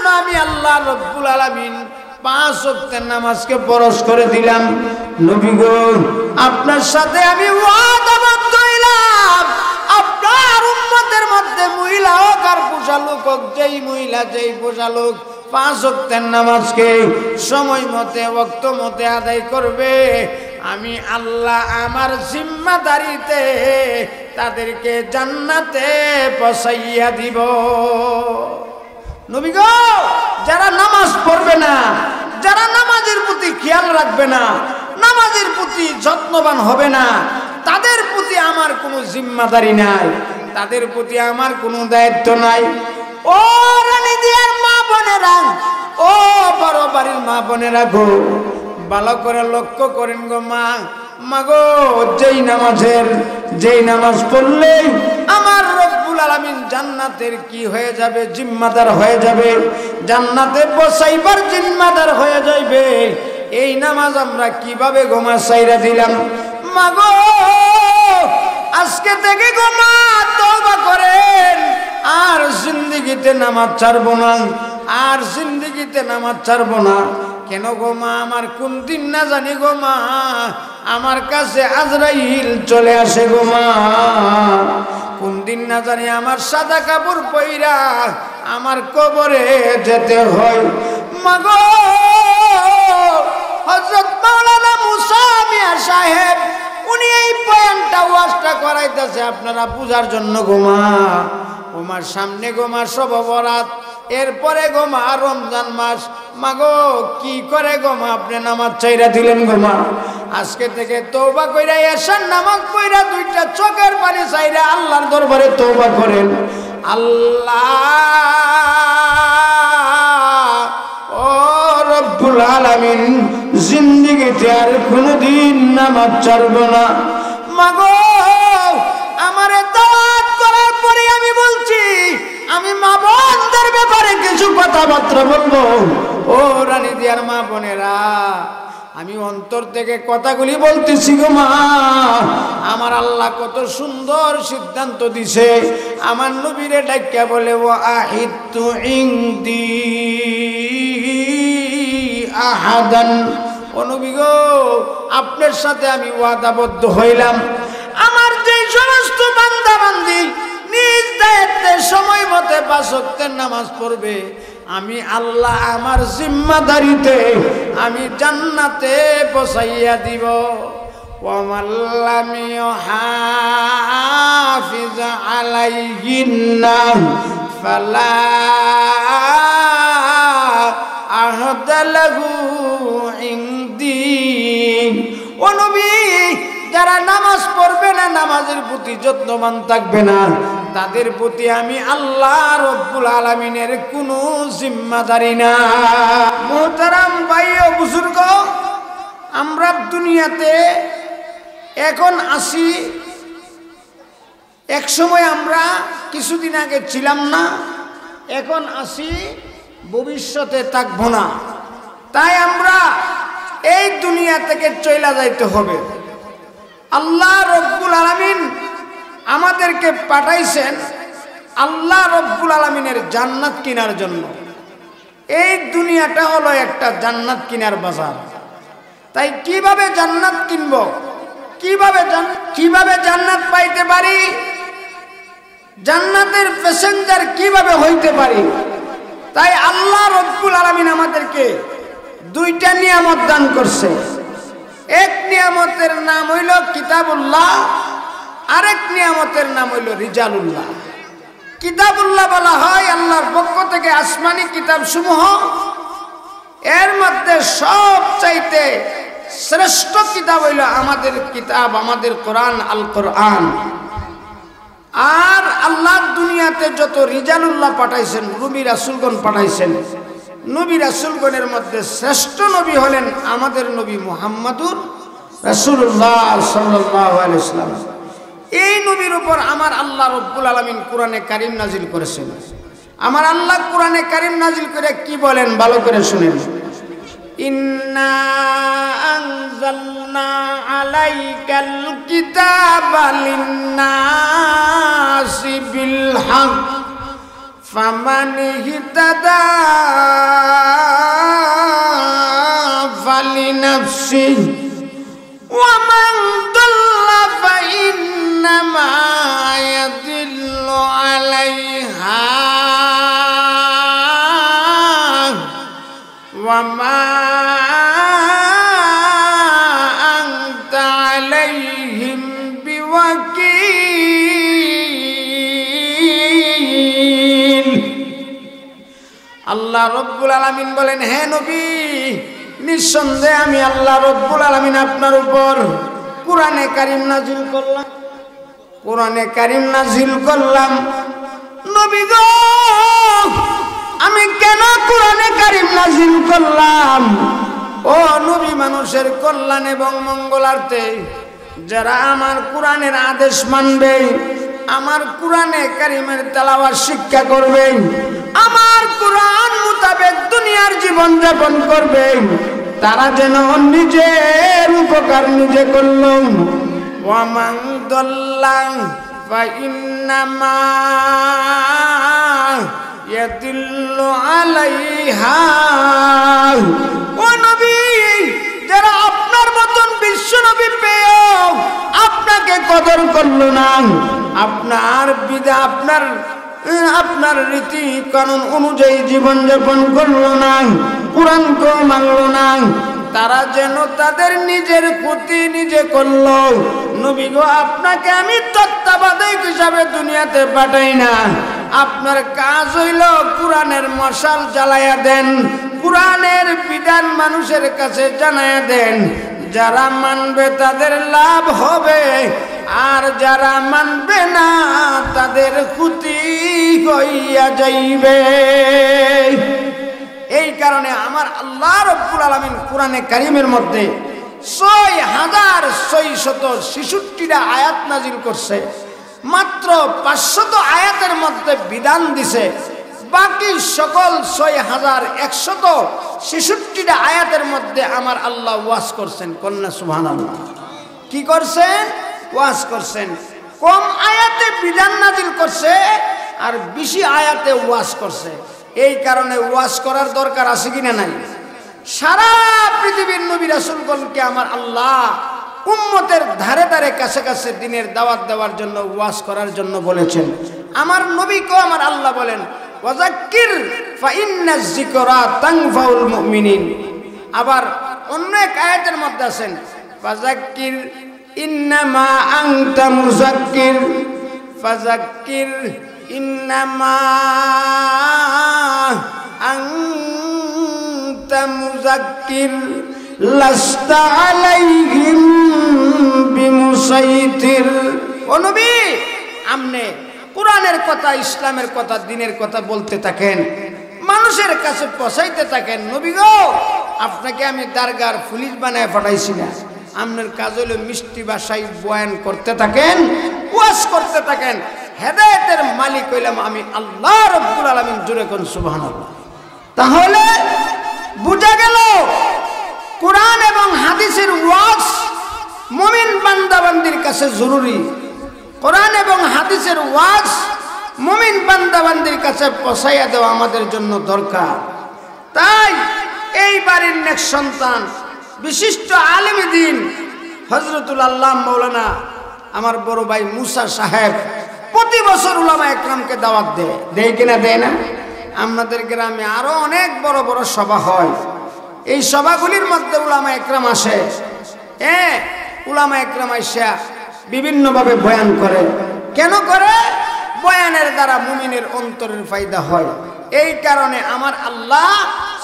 জন্য আমি আল্লাহ রব্বুল আলামিন 5 ওয়াক্তের নামাজকে ফরজ করে দিলাম। নবী গো, আপনার সাথে আমি ওয়াদাবদ্ধ হইলাম, আপনার উম্মতের মধ্যে মহিলা হোক আর পুরুষ লোক হোক, যেই মহিলা যেই পুরুষ লোক 5 ওয়াক্তের নামাজকে সময় মতে ওয়াক্ত মতে আদায় করবে, আমি আল্লাহ আমার জিম্মাদারিতে তাদেরকে জান্নাতে পৌঁছাইয়া দিব। নবী গো, যারা নামাজ পড়বে না, যারা নামাজের প্রতি খেয়াল রাখবে না, নামাজের প্রতি যত্নবান হবে না, তাদের প্রতি আমার কোনো জিম্মাদারি নাই, তাদের প্রতি আমার কোনো দায়িত্ব নাই। ও রানী দিয়ার মা বোনেরা, ও বড় বাড়ির মা বোনেরা গো, ভালো করে লক্ষ্য করেন গো মা। মাগো, যেই নামাজ পড়লে আমার রব্বুল আলামিন জান্নাতের কি হয়ে যাবে, জিম্মাদার হয়ে যাবে, জান্নাতে পৌঁছাইবার জিম্মাদার হয়ে যাবে, এই নামাজ আমরা কিভাবে গোমা সাইরা দিলাম। মাগো, আজকে থেকে গোমা তওবা করেন, আর জিন্দেগিতে নামাজ ছাড়বো না, আর জিন্দেগিতে নামাজ ছাড়বো না। কেন গো মা, আমার কোন দিন না জানি গো মা আমার কাছে আজরাইল চলে আসে গো মা, কোন দিন না জানি আমার সাদা কাপড় পইরা আমার কবরে যেতে হয়। মাগো, হযরত মাওলানা মুসা মিয়া সাহেব উনি এই বয়ানটা ওয়াজটা করাইতেছে আপনারা পূজার জন্য গো মা। ওমার সামনে গো মা শবে বরাত, এরপরে গো মা রমজান মাস। মাগো, কি করে গো মা আপনি নামাজ চাইরা দিলেন গো মা? আজকে থেকে তওবা কইরা এশার নামাজ পড়া 2টা চোখের পানি চাইরা আল্লাহর দরবারে তওবা করেন। আল্লাহ ও রব্বুল আলামিন, জিন্দেগিতে আর কোনোদিন নামাজ ছাড়ব না। মাগো, আমারে দাওয়াত করার পরে আমি বলছি, আমি মা বোনদের ব্যাপারে কিছু কথাবার্তা বলবো। ও রানী দিয়ার মা বোনেরা, আমি অন্তর থেকে কথাগুলি বলতেছি গো মা। আমার আল্লাহ কত সুন্দর সিদ্ধান্ত দিছে, আমার নবীরে ডাক্কা বলে ও আহিতু ইনদি আহাদান, ও নবী গো, আপনার সাথে আমি ওয়াদাবদ্ধ হইলাম, আমার যে সমস্ত বান্দা বান্দি নিজ দায়িত্বে সময় মতে 5 ওয়াক্তের নামাজ পড়বে, আমি আল্লাহ আমার জিম্মাদারিতে আমি জান্নাতে পৌঁছাইয়া দিব। ওয়ামাল্লামি হাফিজ আলাইহিন্না ফালা আহদা লাহু ইনদি। ও নবী, যারা নামাজ পড়বে না, নামাজের প্রতি যত্নবান থাকবে না, তাদের প্রতি আমি আল্লাহ রব্বুল আলামিনের কোনো জিম্মাদারি না। মুহতারাম ভাই ও বুজুর্গ, আমরা দুনিয়াতে এখন আসি, এক সময় আমরা কিছুদিন আগে ছিলাম না, এখন আসি, ভবিষ্যতে থাকবো না। তাই আমরা এই দুনিয়া থেকে চলে যাইতে হবে। আল্লাহ রব্বুল আলামিন আমাদেরকে পাঠাইছেন আল্লাহ রব্বুল আলামিনের জান্নাত কেনার জন্য। এই দুনিয়াটা হলো একটা জান্নাত কেনার বাজার। তাই কিভাবে জান্নাত কিনব, কিভাবে জান্নাত পাইতে পারি, জান্নাতের প্যাসেঞ্জার কিভাবে হইতে পারি, তাই আল্লাহ রব্বুল আলামিন আমাদেরকে 2টা নিয়ামত দান করছে। এক নিয়ামতের নাম হইল কিতাবুল্লাহ, আরেক নিয়ামতের নাম হইল রিজালুল্লাহ। কিতাবুল্লাহ বলা হয় আল্লাহর পক্ষ থেকে আসমানি কিতাব সমূহ, এর মধ্যে সবচাইতে শ্রেষ্ঠ কিতাব হইল আমাদের কিতাব, আমাদের কোরআন, আল কোরআন। আর আল্লাহ দুনিয়াতে যত রিজালুল্লাহ পাঠাইছেন, নবী রাসূলগণ পাঠাইছেন, নবী রাসূলগণের মধ্যে শ্রেষ্ঠ নবী হলেন আমাদের নবী মুহাম্মদুর রাসূলুল্লাহ সাল্লাল্লাহু আলাইহি ওয়াসাল্লাম। এই নবীর উপর আমার আল্লাহ রব্বুল আলামিন কোরআনে কারীম নাজিল করেছেন। আমার আল্লাহ কোরআনে কারীম নাজিল করে কি বলেন, ভালো করে শুনেন। ইন্না আনজালনা আলাইকাল কিতাবা লিন্নাসি বিল হক ফামানি হিতাদা ফালিনাফসি ওয়া মান দাল্লা ফাইন্নামা ইয়াদিল্লু আলাইহা ওয়া মা আনতা আলাইহিম বিওয়াকিল। আল্লাহ রব্বুল আলামিন বলেন, হে নবী, নিঃসন্দেহে আমি আল্লাহ রব্বুল আলামিন আপনার উপর কোরআনে কারীম নাজিল করলাম। কোরআনে কারীম নাজিল করলাম। নবী গো, আমি কেন কোরআনে কারীম নাজিল করলাম? ও নবী, মানুষের কল্যাণ এবং মঙ্গলার্থে যারা আমার কোরআনের আদেশ মানবে, আমার কোরআনে কারীমের তেলাওয়াত শিক্ষা করবে, আমার কোরআন মোতাবেক দুনিয়ার জীবন যাপন করবে, তারা যেন নিজের উপকার নিজে করল। ওয়া মান দাল্লা ফাইন্নামা ইয়াদিল্লু আলাইহা। ও নবী, যারা আপনার মতন বিশ্ব নবী পেয়েও আপনাকে কদর করলো না, আপনার বিদা আপনার রীতি কানুন অনুযায়ী জীবন যাপন করলো না, কোরআনকে মানলো না, তারা যেন তাদের নিজের ক্ষতি নিজে করলো। নবী গো, আপনাকে আমি তত্ত্বাবধায়ক হিসাবে দুনিয়াতে পাঠাই না। আপনার কাজ হইল কোরআনের মশাল জ্বালাইয়া দেন, কোরআনের বিধান মানুষের কাছে জানাইয়া দেন। যারা মানবে তাদের লাভ হবে, আর যারা মানবে না তাদের ক্ষতি হইয়া যাইবে। এই কারণে আমার আল্লাহ রব্বুল আলামিন কোরআনে কারীমের মধ্যে ৬৬৬৬টা আয়াত নাজিল করছে। মাত্র ৫০০ আয়াতের মধ্যে বিধান দিছে। বাকি সকল ৬১৬৬টা আয়াতের মধ্যে আমার আল্লাহ ওয়াজ করছেন। কন্যা সুবহানাল্লাহ। কি করছেন? ওয়াজ করছেন। কম আয়াতে বিধান নাজিল করছে আর বেশি আয়াতে ওয়াজ করছে। এই কারণে ওয়াজ করার দরকার আছে কিনা নাই? সারা পৃথিবীর নবী রাসূলগণকে আমার আল্লাহ উম্মতের ধারে ধারে কাছে কাছে দ্বীনের দাওয়াত দেওয়ার জন্য, ওয়াজ করার জন্য বলেছেন। আমার নবীকে আমার আল্লাহ বলেন, ওয়াযাক্কির ফাইন্নাজ যিকরা তানফাউল মুমিনিন। আবার অন্য এক আয়াতের মধ্যে আছেন, ফাযাক্কির ইন্নামা আনতা মুযাক্কির, ফাযাক্কির ইন্নামা আনতা মুযাক্কির লাস্তা আলাইহিম বিমুসাইতির। ও নবী, আপনি কোরআনের কথা, ইসলামের কথা, দ্বীনের কথা বলতে থাকেন, মানুষের কাছে পৌঁছাইতে থাকেন। নবী গো, আপনাকে আমি দরগার পুলিশ বানায় পাঠাইছি না। আপনার কাজ হলো মিষ্টি ভাষায় বয়ান করতে থাকেন, ওয়াজ করতে থাকেন। হেদায়েতের মালিক হইলাম আমি আল্লাহ রব্বুল আলামিন। জোরে কোন সুবহানাল্লাহ। তাহলে বুঝা গেল কোরআন এবং হাদিসের ওয়াজ মুমিন বান্দাবান্দির কাছে জরুরি। কোরআন এবং হাদিসের ওয়াজ মুমিন বান্দাবান্দির কাছে পৌঁছাইয়া দেওয়া আমাদের জন্য দরকার। তাই এই বাড়ির নেক সন্তান বিশিষ্ট আলেমে দ্বীন হযরতুল আল্লাহ মাওলানা আমার বড় ভাই মুসা সাহেব প্রতি বছর উলামা একরামকে দাওয়াত দেয় কিনা দেয় না? আমাদের গ্রামে আরো অনেক বড় বড় সভা হয়। এই সভাগুলির মধ্যে উলামা একরাম আসে। উলামা একরাম আইসা বিভিন্নভাবে বয়ান করে। কেন করে? বয়ানের দ্বারা মুমিনের অন্তরের ফায়দা হয়। এই কারণে আমার আল্লাহ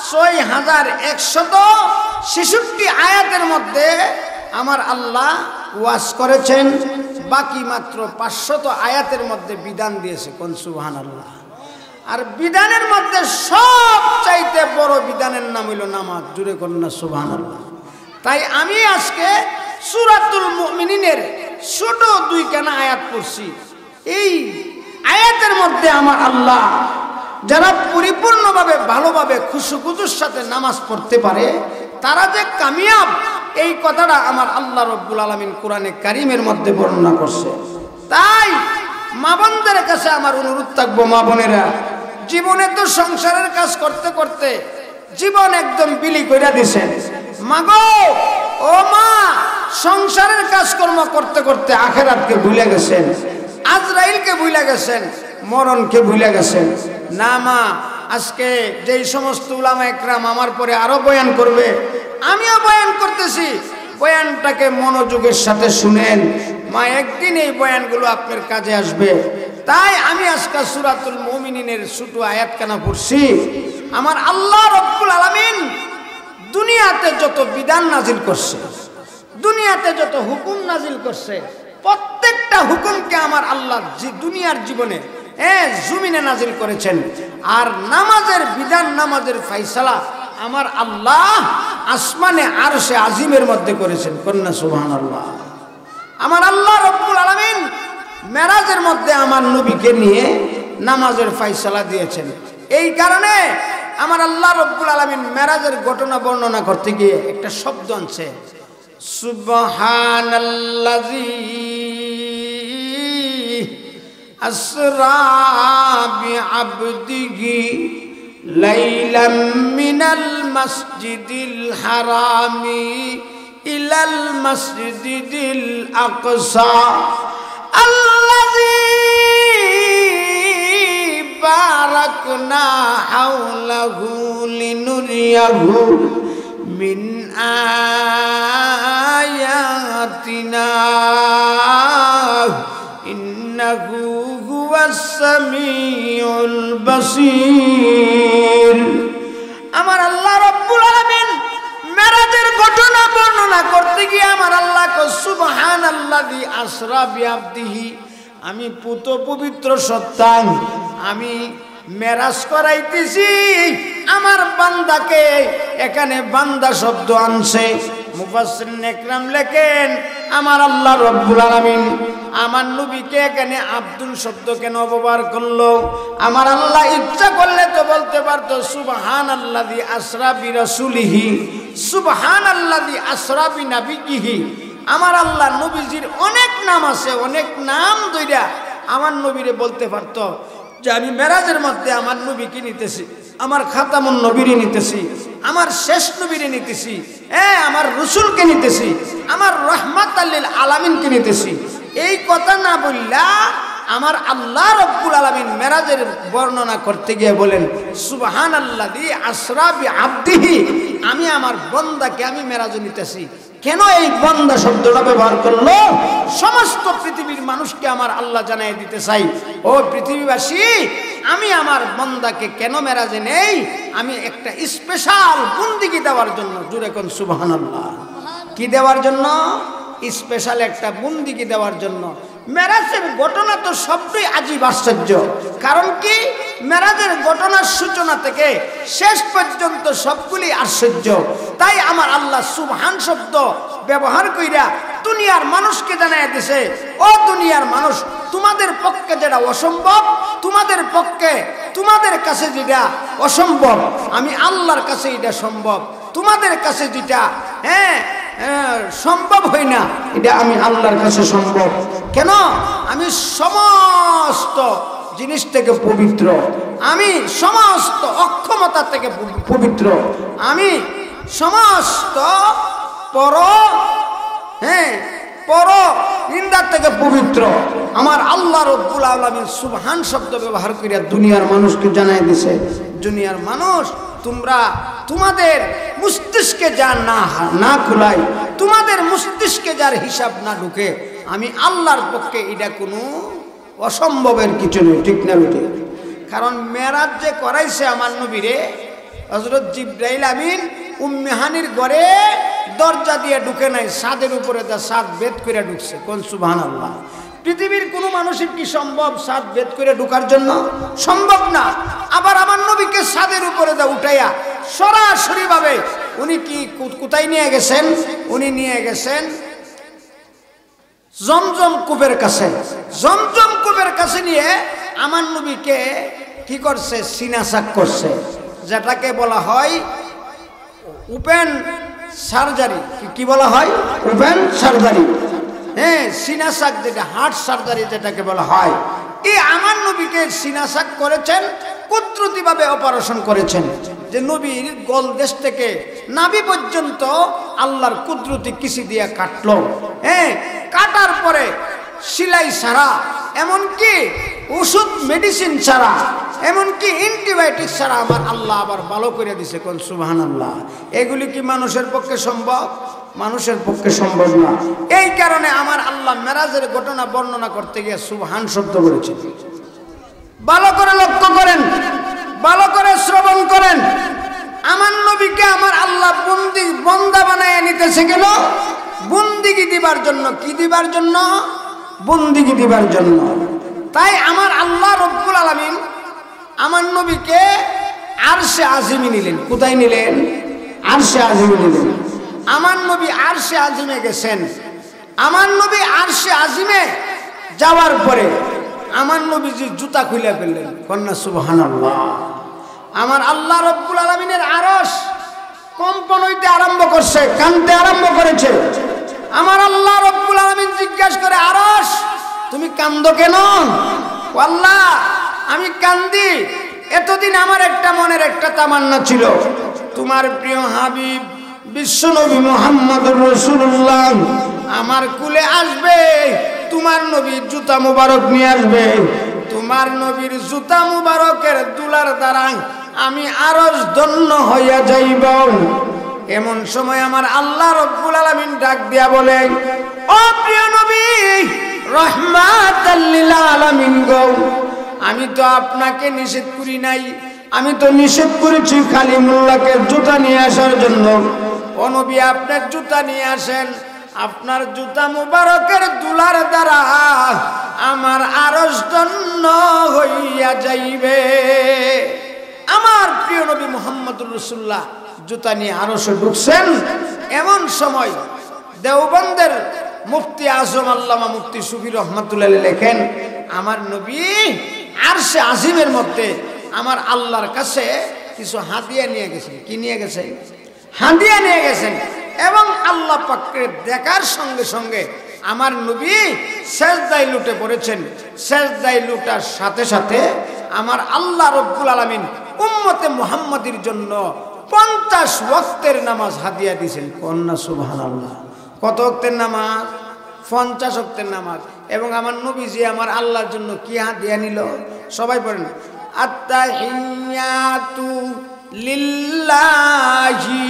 ৬১৬৬ আয়াতের মধ্যে আমার আল্লাহ ওয়াজ করেছেন। বাকি মাত্র ৫০০ আয়াতের মধ্যে বিধান দিয়েছে। কোন সুবহানাল্লাহ। আর বিধানের মধ্যে সবচাইতে বড় বিধানের নাম হইল নামাজ। জুড়ে কন্যা সুবহানাল্লাহ। তাই আমি আজকে সূরাতুল মুমিনিনের ছোট 2 আয়াত পড়ছি। এই আয়াতের মধ্যে আমার আল্লাহ যারা পরিপূর্ণভাবে ভালোভাবে খুশুখুজুর সাথে নামাজ পড়তে পারে তারা যে কামিয়াব, এই কথাটা আমার আল্লাহ রব্বুল আলামিন কোরআনে কারীমের মধ্যে বর্ণনা করছে। তাই মা বোনদের কাছে আমার অনুরোধ থাকবো, মা বোনেরা জীবনে তো সংসারের কাজ করতে করতে জীবন একদম বিলি কইরা দিছেন। মাগো ও মা, সংসারের কাজকর্ম করতে করতে আখিরাতকে ভুলে গেছেন, আজরাইলকে ভুলে গেছেন, মরণকে ভুলে গেছেন। না মা, আজকে যেই সমস্ত উলামা একরাম আমার পরে আরো বয়ান করবে, আমিও বয়ান করতেছি, বয়ানটাকে মনোযোগের সাথে শুনেন মা, একদিন এই বয়ানগুলো আপনার কাজে আসবে। তাই আমি আজকে সূরাতুল মুমিনিনের ছোট আয়াতখানা পড়ছি। আমার আল্লাহ রব্বুল আলামিন দুনিয়াতে যত বিধান নাজিল করছে, দুনিয়াতে যত হুকুম নাজিল করছে, প্রত্যেকটা হুকুমকে আমার আল্লাহ দুনিয়ার জীবনে জমিনে নাজিল করেছেন। আর নামাজের বিধান, নামাজের ফায়সালা আমার আল্লাহ আসমানে আরশে আজিমের মধ্যে করেছেন। কন্যা সুবহানাল্লাহ। আমার আল্লাহ রব্বুল আলামিন মেরাজের মধ্যে আমার নবীকে নিয়ে নামাজের ফায়সালা দিয়েছেন। এই কারণে আমার আল্লাহ রব্বুল আলামিন মেরাজের ঘটনা বর্ণনা করতে গিয়ে একটা শব্দ আনছে, সুবহানাল্লাযী আসরা বিআবদিহি লাইলাম মিনাল মাসজিদিল হারামি ইলাল মাসজিদিল আকসা আল্লাযী বারাকনা হাওলাহু লিনুরিয়াহু মিন আয়াতিনা ইন্নাহু হুয়াস সামিউল বাসীর। আমার আল্লাহ রব্বুল আলামিন মেরাজের ঘটনা বর্ণনা করতে গিয়ে আমার আল্লাহ কো সুবহানাল্লাযী আসরা বিআবদিহি, আমি পুত পবিত্র সত্তা, আমি মেরাজ করাইতেছি আমার বান্দাকে। এখানে বান্দা শব্দ আনছে, মুফাসসিরিন ইকরাম লেখেন আমার আল্লাহ রব্বুল আলামিন আমার নবীকে এখানে আব্দুল শব্দ কেন ব্যবহার করলো? আমার আল্লাহ ইচ্ছা করলে তো বলতে পারতো সুবহানাল্লাযী আসরা বিরাসূলিহি, সুবহানাল্লাযী আসরা বিনাবিয়িহি। আমার আল্লাহ নবীজির অনেক নাম আছে, অনেক নাম ধইরা আমার নবীরে বলতে পারতো যে আমি মেরাজের মধ্যে আমার নবীকে নিতেছি, আমার খাতামুন নবীরে নিতেছি, আমার শেষ নবীরে নিতেছি, আমার রসুলকে নিতেছি, আমার রহমাতাল লিল আলামিনকে নিতেছি। এই কথা না বললা আমার আল্লাহ রব্বুল আলামিন মেরাজের বর্ণনা করতে গিয়ে বলেন সুবহানাল্লাযী আসরা বিআবদিহি, আমি আমার বান্দাকে আমি মেরাজে নিতেছি। কেন এই বান্দা শব্দটা ব্যবহার করলো? সমস্ত পৃথিবীর মানুষকে আমার আল্লাহ জানাই দিতে চাই, ও পৃথিবীবাসী, আমি আমার বান্দাকে কেন মেরাজে নেই? আমি একটা স্পেশাল বন্দিগি দেওয়ার জন্য। জুড়ে কোন সুবহানাল্লাহ। কি দেওয়ার জন্য? স্পেশাল একটা বন্দিগি দেওয়ার জন্য। মেরাজের ঘটনা তো সবটাই আজীব আশ্চর্য। কারণ কি? মেরাজের ঘটনার সূচনা থেকে শেষ পর্যন্ত সবগুলি আশ্চর্য। তাই আমার আল্লাহ সুবহান শব্দ ব্যবহার কইরা দুনিয়ার মানুষকে জানাই দিছে, ও দুনিয়ার মানুষ, তোমাদের পক্ষে যেটা অসম্ভব, তোমাদের পক্ষে, তোমাদের কাছে যেটা অসম্ভব, আমি আল্লাহর কাছে এটা সম্ভব। তোমাদের কাছে যেটা সম্ভব হয় না, এটা আমি আল্লাহর কাছে সম্ভব। কেন? আমি সমস্ত জিনিস থেকে পবিত্র, আমি সমস্ত অক্ষমতা থেকে পবিত্র, আমি সমস্ত পর নিন্দা থেকে পবিত্র। আমার আল্লাহ রব্বুল আলামিন সুবহান শব্দ ব্যবহার করিয়া দুনিয়ার মানুষকে জানাই দিছে, দুনিয়ার মানুষ, তোমরা তোমাদের মস্তিষ্কে যা না খুলাই, তোমাদের মস্তিষ্কে যার হিসাব না ঢুকে, আমি আল্লাহর পক্ষে এটা কোনো অসম্ভবের কিছু নেই। ঠিক না বেটি? কারণ মেরাজ যে করাইছে আমার নবীরে, হযরত জিবরাইল আমিন উম্মে হানির ঘরে দরজা দিয়ে ঢুকে নাই, ছাদের উপরে যা ছাদ বেদ করে ঢুকছে। কোন সুবহানাল্লাহ। পৃথিবীর কোনো মানুষের কি সম্ভব ছাদ বেদ করে ঢোকার জন্য? সম্ভব না। আবার আমার নবীকে ছাদের উপরে যা উঠাইয়া সরাসরি ভাবে উনি কি কোথায় নিয়ে গেছেন? উনি নিয়ে গেছেন জমজম কূপের কাছে। জমজম কূপের কাছে নিয়ে আমার নবীকে কি করছে? সিনাসাক করছে, যেটাকে বলা হয় ওপেন সার্জারি। কি বলা হয়? Open surgery. সিনাসাক, যেটা হার্ট সার্জারি যেটাকে বলা হয়। এই আমার নবীকে সিনাসাক করেছেন কুদরতিভাবে অপারেশন করেছেন, যে নবীর গলদেশ থেকে নাভি পর্যন্ত আল্লাহর কুদরতি কিসি দিয়ে কাটলো। হ্যাঁ, কাটার পরে সিলাই ছাড়া, এমনকি ওষুধ মেডিসিন ছাড়া, এমনকি অ্যান্টিবায়োটিক ছাড়া আমার আল্লাহ আবার ভালো করে দিছে। কোন সুবহানাল্লাহ। এগুলি কি মানুষের পক্ষে সম্ভব? মানুষের পক্ষে সম্ভব না। এই কারণে আমার আল্লাহ মেরাজের ঘটনা বর্ণনা করতে গিয়ে সুবহান শব্দ বলেছেন। ভালো করে লক্ষ্য করেন, ভালো করে শ্রবণ করেন। আমার নবীকে আমার আল্লাহ বন্দা বানায় নিতেছে কেন? বন্দিগি দিবার জন্য। কি দিবার জন্য? বন্দিগি দিবার জন্য। তাই আমার আল্লাহ রব্বুল আলামিন আমার নবীকে আরশে আজিমে নিলেন। কোথায় নিলেন? আরশে আজিমে নিলেন। আমার নবী আরশে আজিমে গেছেন। আমার নবী আরশে আজিমে যাওয়ার পরে আমার নবীজি জুতা খুলে ফেললেন। কন্যা সুবহানাল্লাহ। আমার আল্লাহ রব্বুল আলামিনের আরশ কম্পন হইতে আরম্ভ করছে, কাঁদতে আরম্ভ করেছে। আমার আল্লাহ রব্বুল আলামিন জিজ্ঞাসা করে, আরশ তুমি কান্দো কেন? আল্লাহ আমি কান্দি, এতদিন আমার একটা মনের একটা তামান্না ছিল, তোমার প্রিয় হাবিব বিশ্বনবী মুহাম্মদুর রাসূলুল্লাহ আমার কুলে আসবে, তোমার নবীর জুতা মুবারক নিয়ে আসবে, তোমার নবীর জুতা মুবারকের দুলার দ্বারা আমি আরশ ধন্য হইয়া যাইব। এমন সময় আমার আল্লাহ রব্বুল আলামিন ডাক দিয়া বলে, ও প্রিয় নবী রাহমাতাল লিল আলামিন গো, আমি তো আপনাকে নিষেধ করি নাই, আমি তো নিষেধ করেছি কালিমুল্লাহকে জুতা নিয়ে আসার জন্য। ও নবী আপনার জুতা নিয়ে আসেন, আপনার জুতা মুবারকের দুলার দ্বারা আমার আরশ ধন্য হইয়া যাইবে। আমার প্রিয় নবী মুহাম্মদুর রাসূলুল্লাহ জুতা নিয়ে আরশে ঢুকছেন। এমন সময় দেওবন্দের মুফতি আজম আল্লামা মুফতি সুফি রহমাতুল্লাহ লেখেন, আমার নবী আরশে আজিমের মধ্যে আমার আল্লাহর কাছে কিছু হাদিয়া নিয়ে গেছেন। কি নিয়ে গেছেন? হাদিয়া নিয়ে গেছেন। এবং আল্লাহ পাককে দেখার সঙ্গে সঙ্গে আমার নবী সেজদায় লুটে পড়েছেন। সেজদায় লুটার সাথে সাথে আমার আল্লাহ রব্বুল আলামিন উম্মতে মুহাম্মাদির জন্য 50 ওয়াক্তের নামাজ হাদিয়া দিয়েছেন। কন্যা সুবহানাল্লাহ। কত ওয়াক্তের নামাজ? 50 ওয়াক্তের নামাজ। এবং আমার নবীজি আমার আল্লাহর জন্য কি হাদিয়া নিল? সবাই পড়েন, আত্তাহিয়াতু লিল্লাহি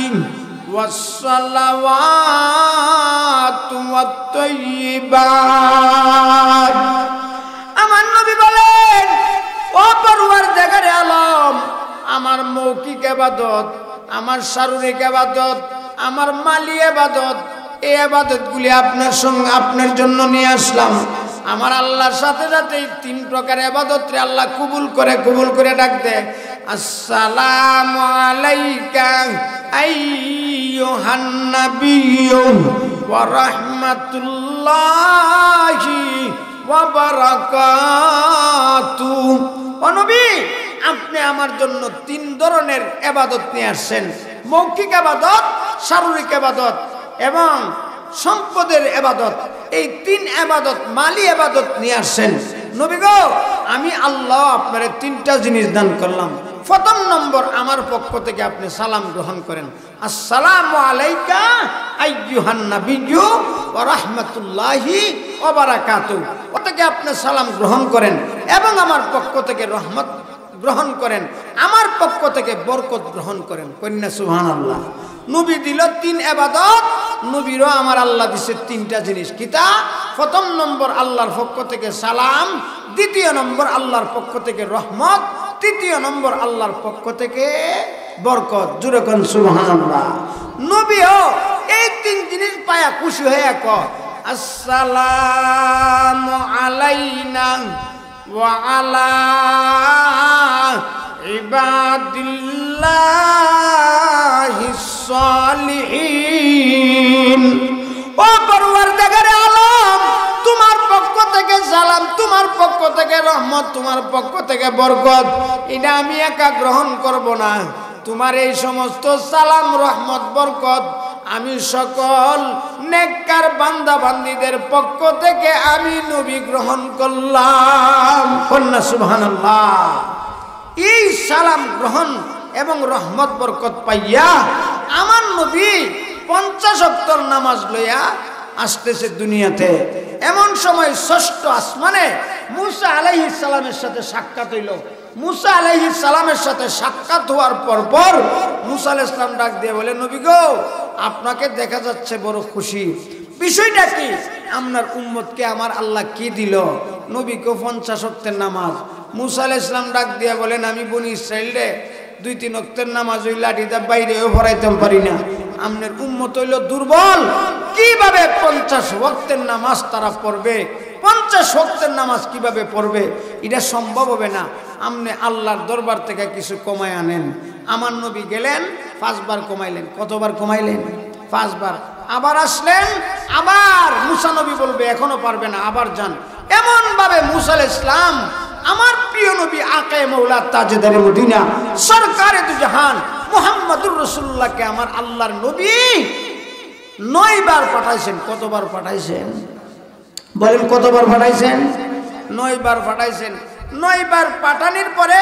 ওয়াসসালাওয়াতু ওয়াত-তাইয়্যিবাত। আমার নবী বলেন, ও পরওয়ারদিগারে আলম, আমার মৌখিক ইবাদত, আমার শারীরিক ইবাদত, আমার মালি ইবাদত, এই ইবাদতগুলি আপনার সঙ্গে আপনার জন্য নিয়ে আসলাম। আমার আল্লাহর সাথে সাথে 3 প্রকার ইবাদতরে আল্লাহ কবুল করে ডাক দেয়, আসসালামু আলাইকা আইয়ুহান নাবিয়্যু ওয়া রাহমাতুল্লাহি ওয়া বারাকাতুহু। ও নবী আপনি আমার জন্য 3 ধরনের ইবাদত নিয়ে আসছেন, মৌখিক ইবাদত, শারীরিক ইবাদত এবং সম্পদের ইবাদত। এই 3 ইবাদত, মালি ইবাদত নিয়ে আসছেন। নবী গো, আমি আল্লাহ আপনারে 3টা জিনিস দান করলাম। প্রথম নম্বর, আমার পক্ষ থেকে আপনি সালাম গ্রহণ করেন, আসসালামু আলাইকা আইয়ুহান নাবিয়্যু ওয়া রাহমাতুল্লাহি ওয়া বারাকাতুহু। ও থেকে আপনি সালাম গ্রহণ করেন এবং আমার পক্ষ থেকে রহমত গ্রহণ করেন, আমার পক্ষ থেকে বরকত গ্রহণ করেন। কন্যা সুবহানাল্লাহ। নবী দিল 3 ইবাদত, নবীরও আমার আল্লাহ দিছে 3টা জিনিস। কিতা? প্রথম নম্বর আল্লাহর পক্ষ থেকে সালাম, দ্বিতীয় নম্বর আল্লাহর পক্ষ থেকে রহমত, তৃতীয় নম্বর আল্লাহর পক্ষ থেকে বরকত। জোরে কোন সুবহানাল্লাহ। নবীও এই 3 জিনিস পায়া খুশি হয়ে কয়, আসসালামু আলাইনা ওয়া আলা ইবাদিল্লাহিস সালিহিন। ও পরওয়ারদিগারে আলম, তোমার পক্ষ থেকে সালাম, তোমার পক্ষ থেকে রহমত, তোমার পক্ষ থেকে বরকত, এটা আমি একা গ্রহণ করব না। তোমার এই সমস্ত সালাম, রহমত, বরকত আমি সকল নেককার বান্দা বান্দীদের পক্ষ থেকে আমি নবী গ্রহণ করলাম। কন্যা সুবহানাল্লাহ। এই সালাম গ্রহণ এবং রহমত বরকত পাইয়া আমার নবী 50 ওয়াক্তের নামাজ লইয়া আসতেছে দুনিয়াতে। এমন সময় ষষ্ঠ আসমানে মুসা আলাইহিস সালামের সাথে সাক্ষাৎ হইল। মুসা আলাইহিস সালামের সাথে সাক্ষাৎ হওয়ার পর মুসা আলাইহিস সালাম ডাক দিয়ে বলে, নবী গো, আপনাকে দেখা যাচ্ছে বড় খুশি, বিষয়টা কি? আপনার উম্মতকে আমার আল্লাহ কি দিল? নবীকে 50 ওয়াক্তের নামাজ। মুসা আলাইহিস সালাম ডাক দিয়ে বলেন, আমি বনি ইসরাইলে 2-3 ওয়াক্তের নামাজ ওই লাঠিটা বাইরেও পড়াইতে পারি না। আপনার উম্মত হইল দুর্বল, কিভাবে 50 ওয়াক্তের নামাজ তারা পড়বে? 50 ওয়াক্তের নামাজ কিভাবে পড়বে? এটা সম্ভব হবে না। আপনি আল্লাহর দরবার থেকে কিছু কমায় আনেন। আমার নবী গেলেন, 5 বার কমাইলেন। কতবার কমাইলেন? 5 বার। আবার আসলেন, আবার মুসা নবী বলবে এখনো পারবে না, আবার যান। এমন ভাবে মুসা আলাইহিস সালাম আমার প্রিয় নবী আকায়ে মৌলা তাজদারে মদিনা সরকারে দু জাহান মুহাম্মদুর রাসূলুল্লাহকে আমার আল্লাহর নবী 9 বার পাঠাইছেন। কতবার পাঠাইছেন বলেন? কতবার পাঠাইছেন? 9 বার পাঠাইছেন। 9 বার পাঠানোর পরে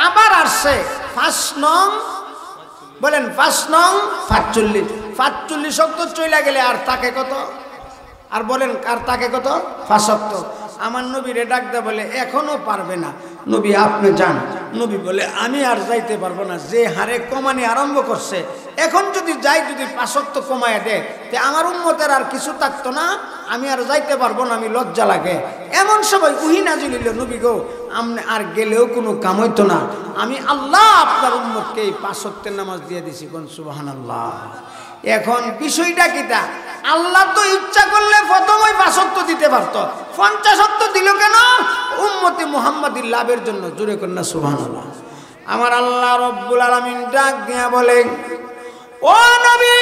আবার আসছে 5 নং, বলেন 5 নং 45। 45 ওয়াক্ত চলে গেলে আর তাকে কত? আর বলেন আর তাকে কত? 5 ওয়াক্ত। আমার নবীরে ডাক দে বলে এখনো পারবে না, নবী আপনি যান। নবী বলে আমি আর যাইতে পারবো না, যে হারে কমানি আরম্ভ করছে, এখন যদি যাই, যদি 5 ওয়াক্ত কমায় দেয় তে আমার উম্মতের আর কিছু থাকতো না, আমি আর যাইতে পারবো না, আমি লজ্জা লাগে। এমন সময় ওহী নাযিল হইল, নবী গো, আপনি আর গেলেও কোনো কাম হইতো না, আমি আল্লাহ আপনার উম্মতকে এই 5 ওয়াক্তের নামাজ দিয়ে দিছি। কোন সুবহানাল্লাহ। এখন বিষয়টা কিটা? আল্লাহ তো ইচ্ছা করলে প্রথমেই 5 ওয়াক্ত দিতে পারত, 50 ওয়াক্ত দিল কেন? উম্মতে মুহাম্মাদির লাভের জন্য। জোরে কর না সুবহানাল্লাহ। আমার আল্লাহ রব্বুল আলামিন ডাক দিয়া বলে, ও নবী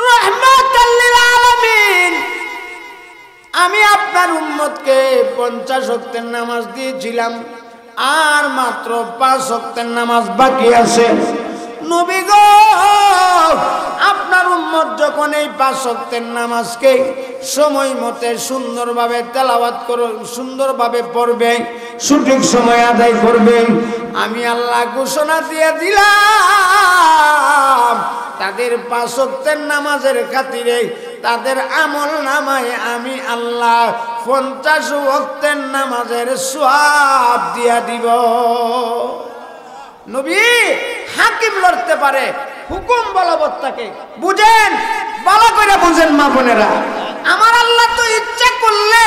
রাহমাতাল লিল আলামিন, আমি আপনার উম্মতকে 50 ওয়াক্তের নামাজ দিয়েছিলাম, আর মাত্র 5 ওয়াক্তের নামাজ বাকি আছে। নবী গো, আপনার উম্মত যখন এই 5 ওয়াক্তের নামাজকে সময় মতে সুন্দরভাবে তেলাওয়াত করে সুন্দরভাবে পড়বে, সঠিক সময় আদায় করবে, আমি আল্লাহ ঘোষণা দিয়ে দিলাম তাদের 5 ওয়াক্তের নামাজের খাতিরে তাদের আমল নামায় আমি আল্লাহ 50 ওয়াক্তের নামাজের সওয়াব দিয়া দিব। নবী হাকিম লড়তে পারে, হুকুম বলবৎ থাকে। বুঝেন, ভালো করে বুঝেন মা বোনেরা, আমার আল্লাহ তো ইচ্ছা করলে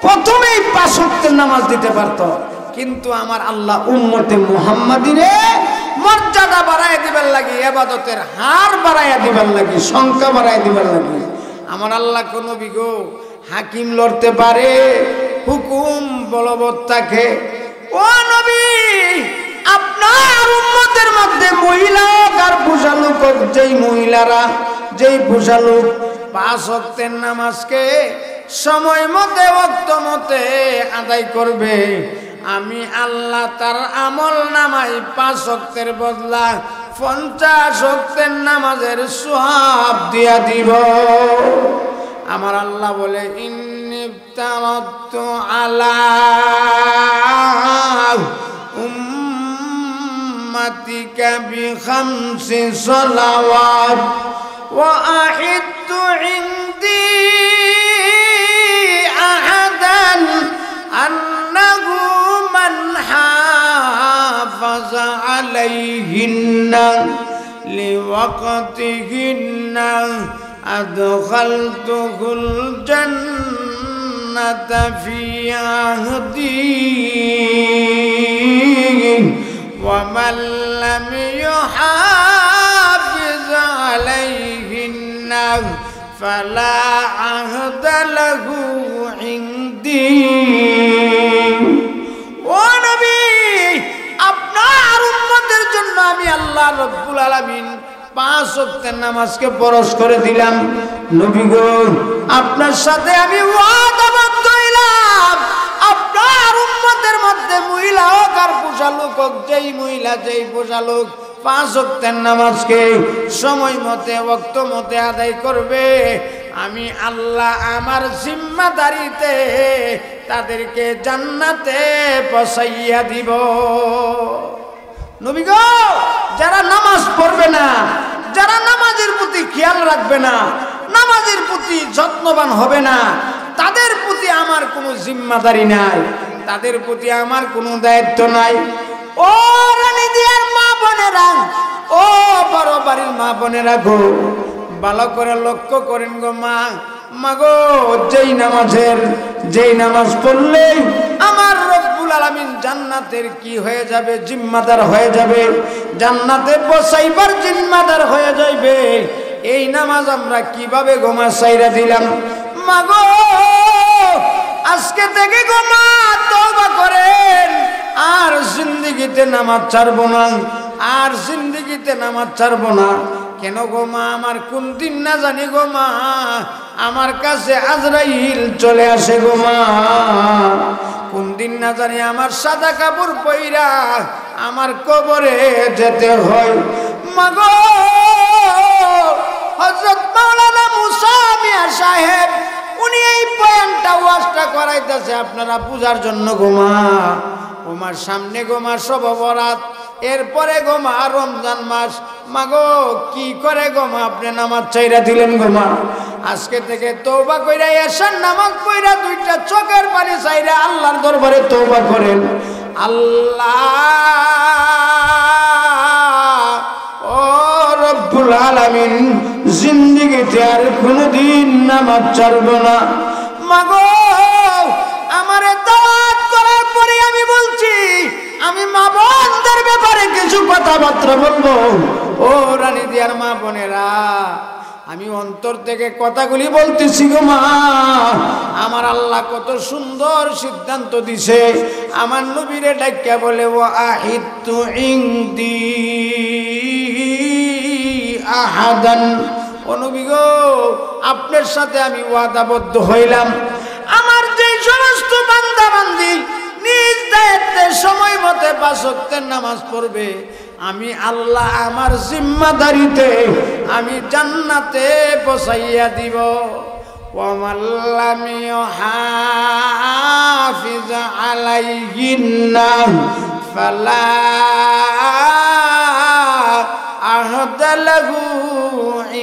প্রথমেই 5 ওয়াক্তের নামাজ দিতে পারত, কিন্তু আমার আল্লাহ উম্মতে মুহাম্মাদিরে মর্যাদা বাড়ায় দিবার লাগি, ইবাদতের হার বাড়াইয়া দিবার লাগি, সংখ্যা বাড়াইয়া দিবার লাগি আমার আল্লাহ কোন নবী গো হাকিম লড়তে পারে, হুকুম বলবৎ থাকে। ও নবী, আপনার উম্মতের মধ্যে মহিলা আর পুরুষ লোক, যেই মহিলারা যেই পুরুষ লোক 5 ওয়াক্তের নামাজকে সময় মতে ওয়াক্ত মতে আদায় করবে, আমি আল্লাহ তার আমল নামাই 5 ওয়াক্তের বদলা 50 ওয়াক্তের নামাজের সওয়াব দিয়া দিব। আমার আল্লাহ বলে, ইন্নিফতারাতু আলা উম্মাতিকা বিখামসি সালাওয়াত ওয়া আ'ইদতু ইনদি আহাদান আন্নাহু মান হাফাযা আলাইহিন্না লিওয়াক্তিহিন্না আদখালতুহুল জান্নাতা ফি আহদি ওয়া মান লাম ইউহাফিজ আলাইহিন্না ফালা আহদা লাহু ইনদি। ও নবী, আপনার উম্মতের জন্য আমি আল্লাহ রব্বুল আলামিন 5 ওয়াক্তের নামাজকে ফরজ করে দিলাম। নবী গো, আপনার সাথে আমি ওয়াদাবদ্ধ হইলাম, আপনার উম্মতের মধ্যে মহিলা হোক আর পুরুষ লোক হোক, যেই মহিলা যেই পুরুষ লোক 5 ওয়াক্তের নামাজকে সময় মতে ওয়াক্ত মতে আদায় করবে, আমি আল্লাহ আমার জিম্মাদারিতে তাদেরকে জান্নাতে পৌঁছাইয়া দিব। নবী গো, যারা নামাজ পড়বে না, যারা নামাজের প্রতি খেয়াল রাখবে না, নামাজের প্রতি যত্নবান হবে না, তাদের প্রতি আমার কোনো জিম্মাদারি নাই, তাদের প্রতি আমার কোনো দায়িত্ব নাই। ও রানী দিয়ার মা বোনেরা, ও বড় বাড়ির মা বোনেরা গো, ভালো করে লক্ষ্য করেন গো মা। মাগো, যেই নামাজ পড়লেই আমার রব্বুল আলামিন জান্নাতের কি হয়ে যাবে? জিম্মাদার হয়ে যাবে, জান্নাতে বসাইবার জিম্মাদার হয়ে যাইবে। এই নামাজ আমরা কিভাবে গোমা সাইরা দিলাম? মাগো, আজকে থেকে গোমা তওবা করেন, আর জিন্দেগিতে নামাজ ছাড়বো না, আর জিন্দেগিতে নামাজ ছাড়বো না। কেন গো মা? আমার কোন দিন না জানি গো মা, আমার কাছে আজরাইল চলে আসে গো মা। কোন দিন না জানি আমার সাদা কাপড় পইরা আমার কবরে যেতে হয়। মাগো, হযরত মাওলানা মুসা মিয়া সাহেব উনি এই বয়ানটা ওয়াজটা করাইতেছে আপনারা পূজার জন্য গো মা। ওমার সামনে গো মা শবে বরাত, এরপরে গো মা রমজান মাস। মাগো, কি করে গো মা আপনি নামাজ চাইরা দিলেন গো মা? আজকে থেকে তওবা কইরা এশার নামাজ পড়া দুইটা চোখের পানি চাইরা আল্লাহর দরবারে তওবা করেন। আল্লাহ, ও রব্বুল আলামিন, জিন্দেগিতে আর কোনদিন নামাজ ছাড়ব না। মাগো, আমারে দাওয়াত করার পরে আমি বলছি, আমি মা বোনদের ব্যাপারে কিছু কথাবার্তা বলবো। ও রানী দিয়ার মা বোনেরা, আমি অন্তর থেকে কথাগুলি বলতেছি গো মা। আমার আল্লাহ কত সুন্দর সিদ্ধান্ত দিছে। আমার নবীরে ডাক্কা বলে, ও আহিতু ইনদি আহাদান, ও নবী গো, আপনার সাথে আমি ওয়াদাবদ্ধ হইলাম, আমার যে সমস্ত বান্দা বান্দি নিজ দায়িত্বে সময় মতে 5 ওয়াক্তের নামাজ পড়বে, আমি আল্লাহ আমার জিম্মাদারিতে আমি জান্নাতে পৌঁছাইয়া দিব। ওয়ামাল্লাম ইউহাফিজ আলাইহিন্না ফালা আহদা লাহু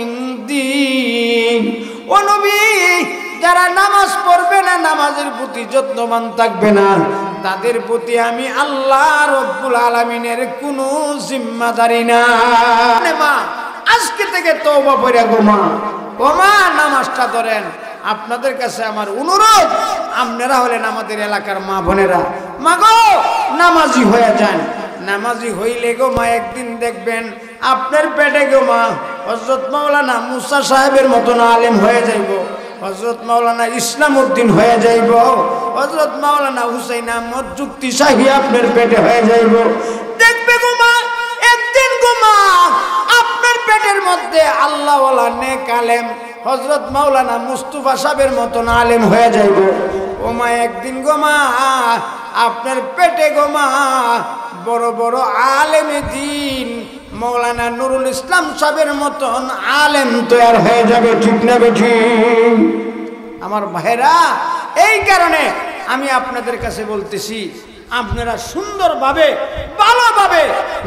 ইনদি। ও নবী, যারা নামাজ পড়বে না, নামাজের প্রতি যত্নবান থাকবে না, তাদের প্রতি আমি আল্লাহ রব্বুল আলামিনের কোনো জিম্মাদারি নাই। মা, আজকে থেকে তওবা পড়া গো মা। ও মা, নামাজটা ধরেন। আপনাদের কাছে আমার অনুরোধ, আপনারা হলেন আমাদের এলাকার মা বোনেরা, মা গো, নামাজি হয়ে যান। নামাজি হইলে গো মা, একদিন দেখবেন আপনার পেটে গো মা হযরত মাওলানা মুসা সাহেবের মতন আলেম হয়ে যাইব, হযরত মাওলানা ইসলামউদ্দিন হয়ে যাইব, হযরত মাওলানা হুসাইন আহমদ যুক্তি শাহী আপনার পেটে হয়ে যাইব। দেখবে গো মা, একদিন গো মা আপনার পেটের মধ্যে আল্লাহওয়ালা নেক আলেম হযরত মাওলানা মুস্তাফা সাহেবের মতন আলেম হয়ে যাইব। ও মা, একদিন গো মা আপনার পেটে গো মা বড় বড় আলেমে দ্বীন মৌলানা নুরুল ইসলাম সাহেবের মতন আলেম তৈরি হয়ে যাবে। ঠিক না বেঠি আমার ভাইরা? এই কারণে আমি আপনাদের কাছে বলতেছি, আপনারা সুন্দরভাবে ভালোভাবে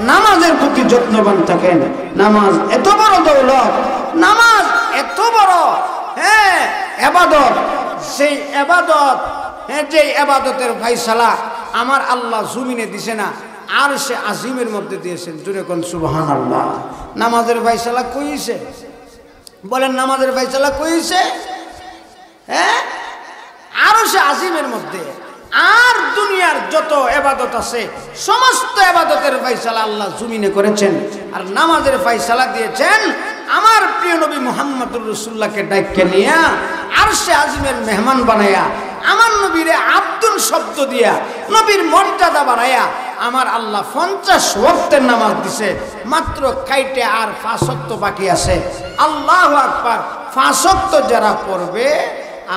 নামাজের প্রতি যত্নবান থাকেন। নামাজ এত বড় দৌলত, নামাজ এত বড় ইবাদত, সেই ইবাদত, যে ইবাদতের ফয়সালা আমার আল্লাহ জমিনে দিছে না, আর সে আজিমের মধ্যে দিয়েছেন। জুড়ে কোন সুবহানাল্লাহ। নামাজের ফয়সালা কইছে, বলেন নামাজের ফয়সালা কইছে? আরো সে আজিমের মধ্যে। আর দুনিয়ার যত ইবাদত আছে সমস্ত ইবাদতের ফয়সালা আল্লাহ জমিনে করেছেন, আর নামাজের ফয়সালা দিয়েছেন আমার প্রিয় নবী মুহাম্মদুর রাসূলুল্লাহকে ডাইকে নিয়া আরশে আজিমের মেহমান বানায়া, আমার নবীরে আব্দুল শব্দ দিয়া নবীর মর্যাদা বানায়া আমার আল্লাহ 50 ওয়াক্তের নামাজ দিছে। মাত্র কাইটে আর 5 ওয়াক্ত বাকি আছে। আল্লাহু আকবার। 5 ওয়াক্ত যারা পড়বে,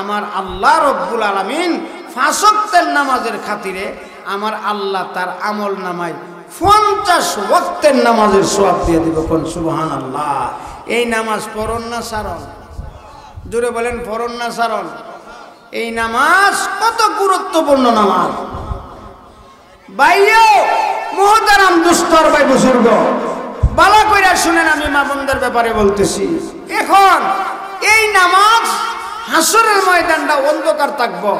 আমার আল্লাহ রব্বুল আলামিন 5 ওয়াক্তের নামাজের খাতিরে আমার আল্লাহ তার আমল নামায় 50 ওয়াক্তের নামাজের সওয়াব দিয়ে দিব। কোন সুবহানাল্লাহ। এই নামাজ পড়ন না সারণ? জোরে বলেন, পড়ন না সারণ? এই নামাজ কত গুরুত্বপূর্ণ নামাজ। ভাইও মুহতারাম দুস্তর ভাই বুজুর্গ, ভালো কইরা শুনেন, আমি মা বোনদের ব্যাপারে বলতেছি। এখন এই নামাজ হাসরের ময়দানটা অন্ধকার থাকবো,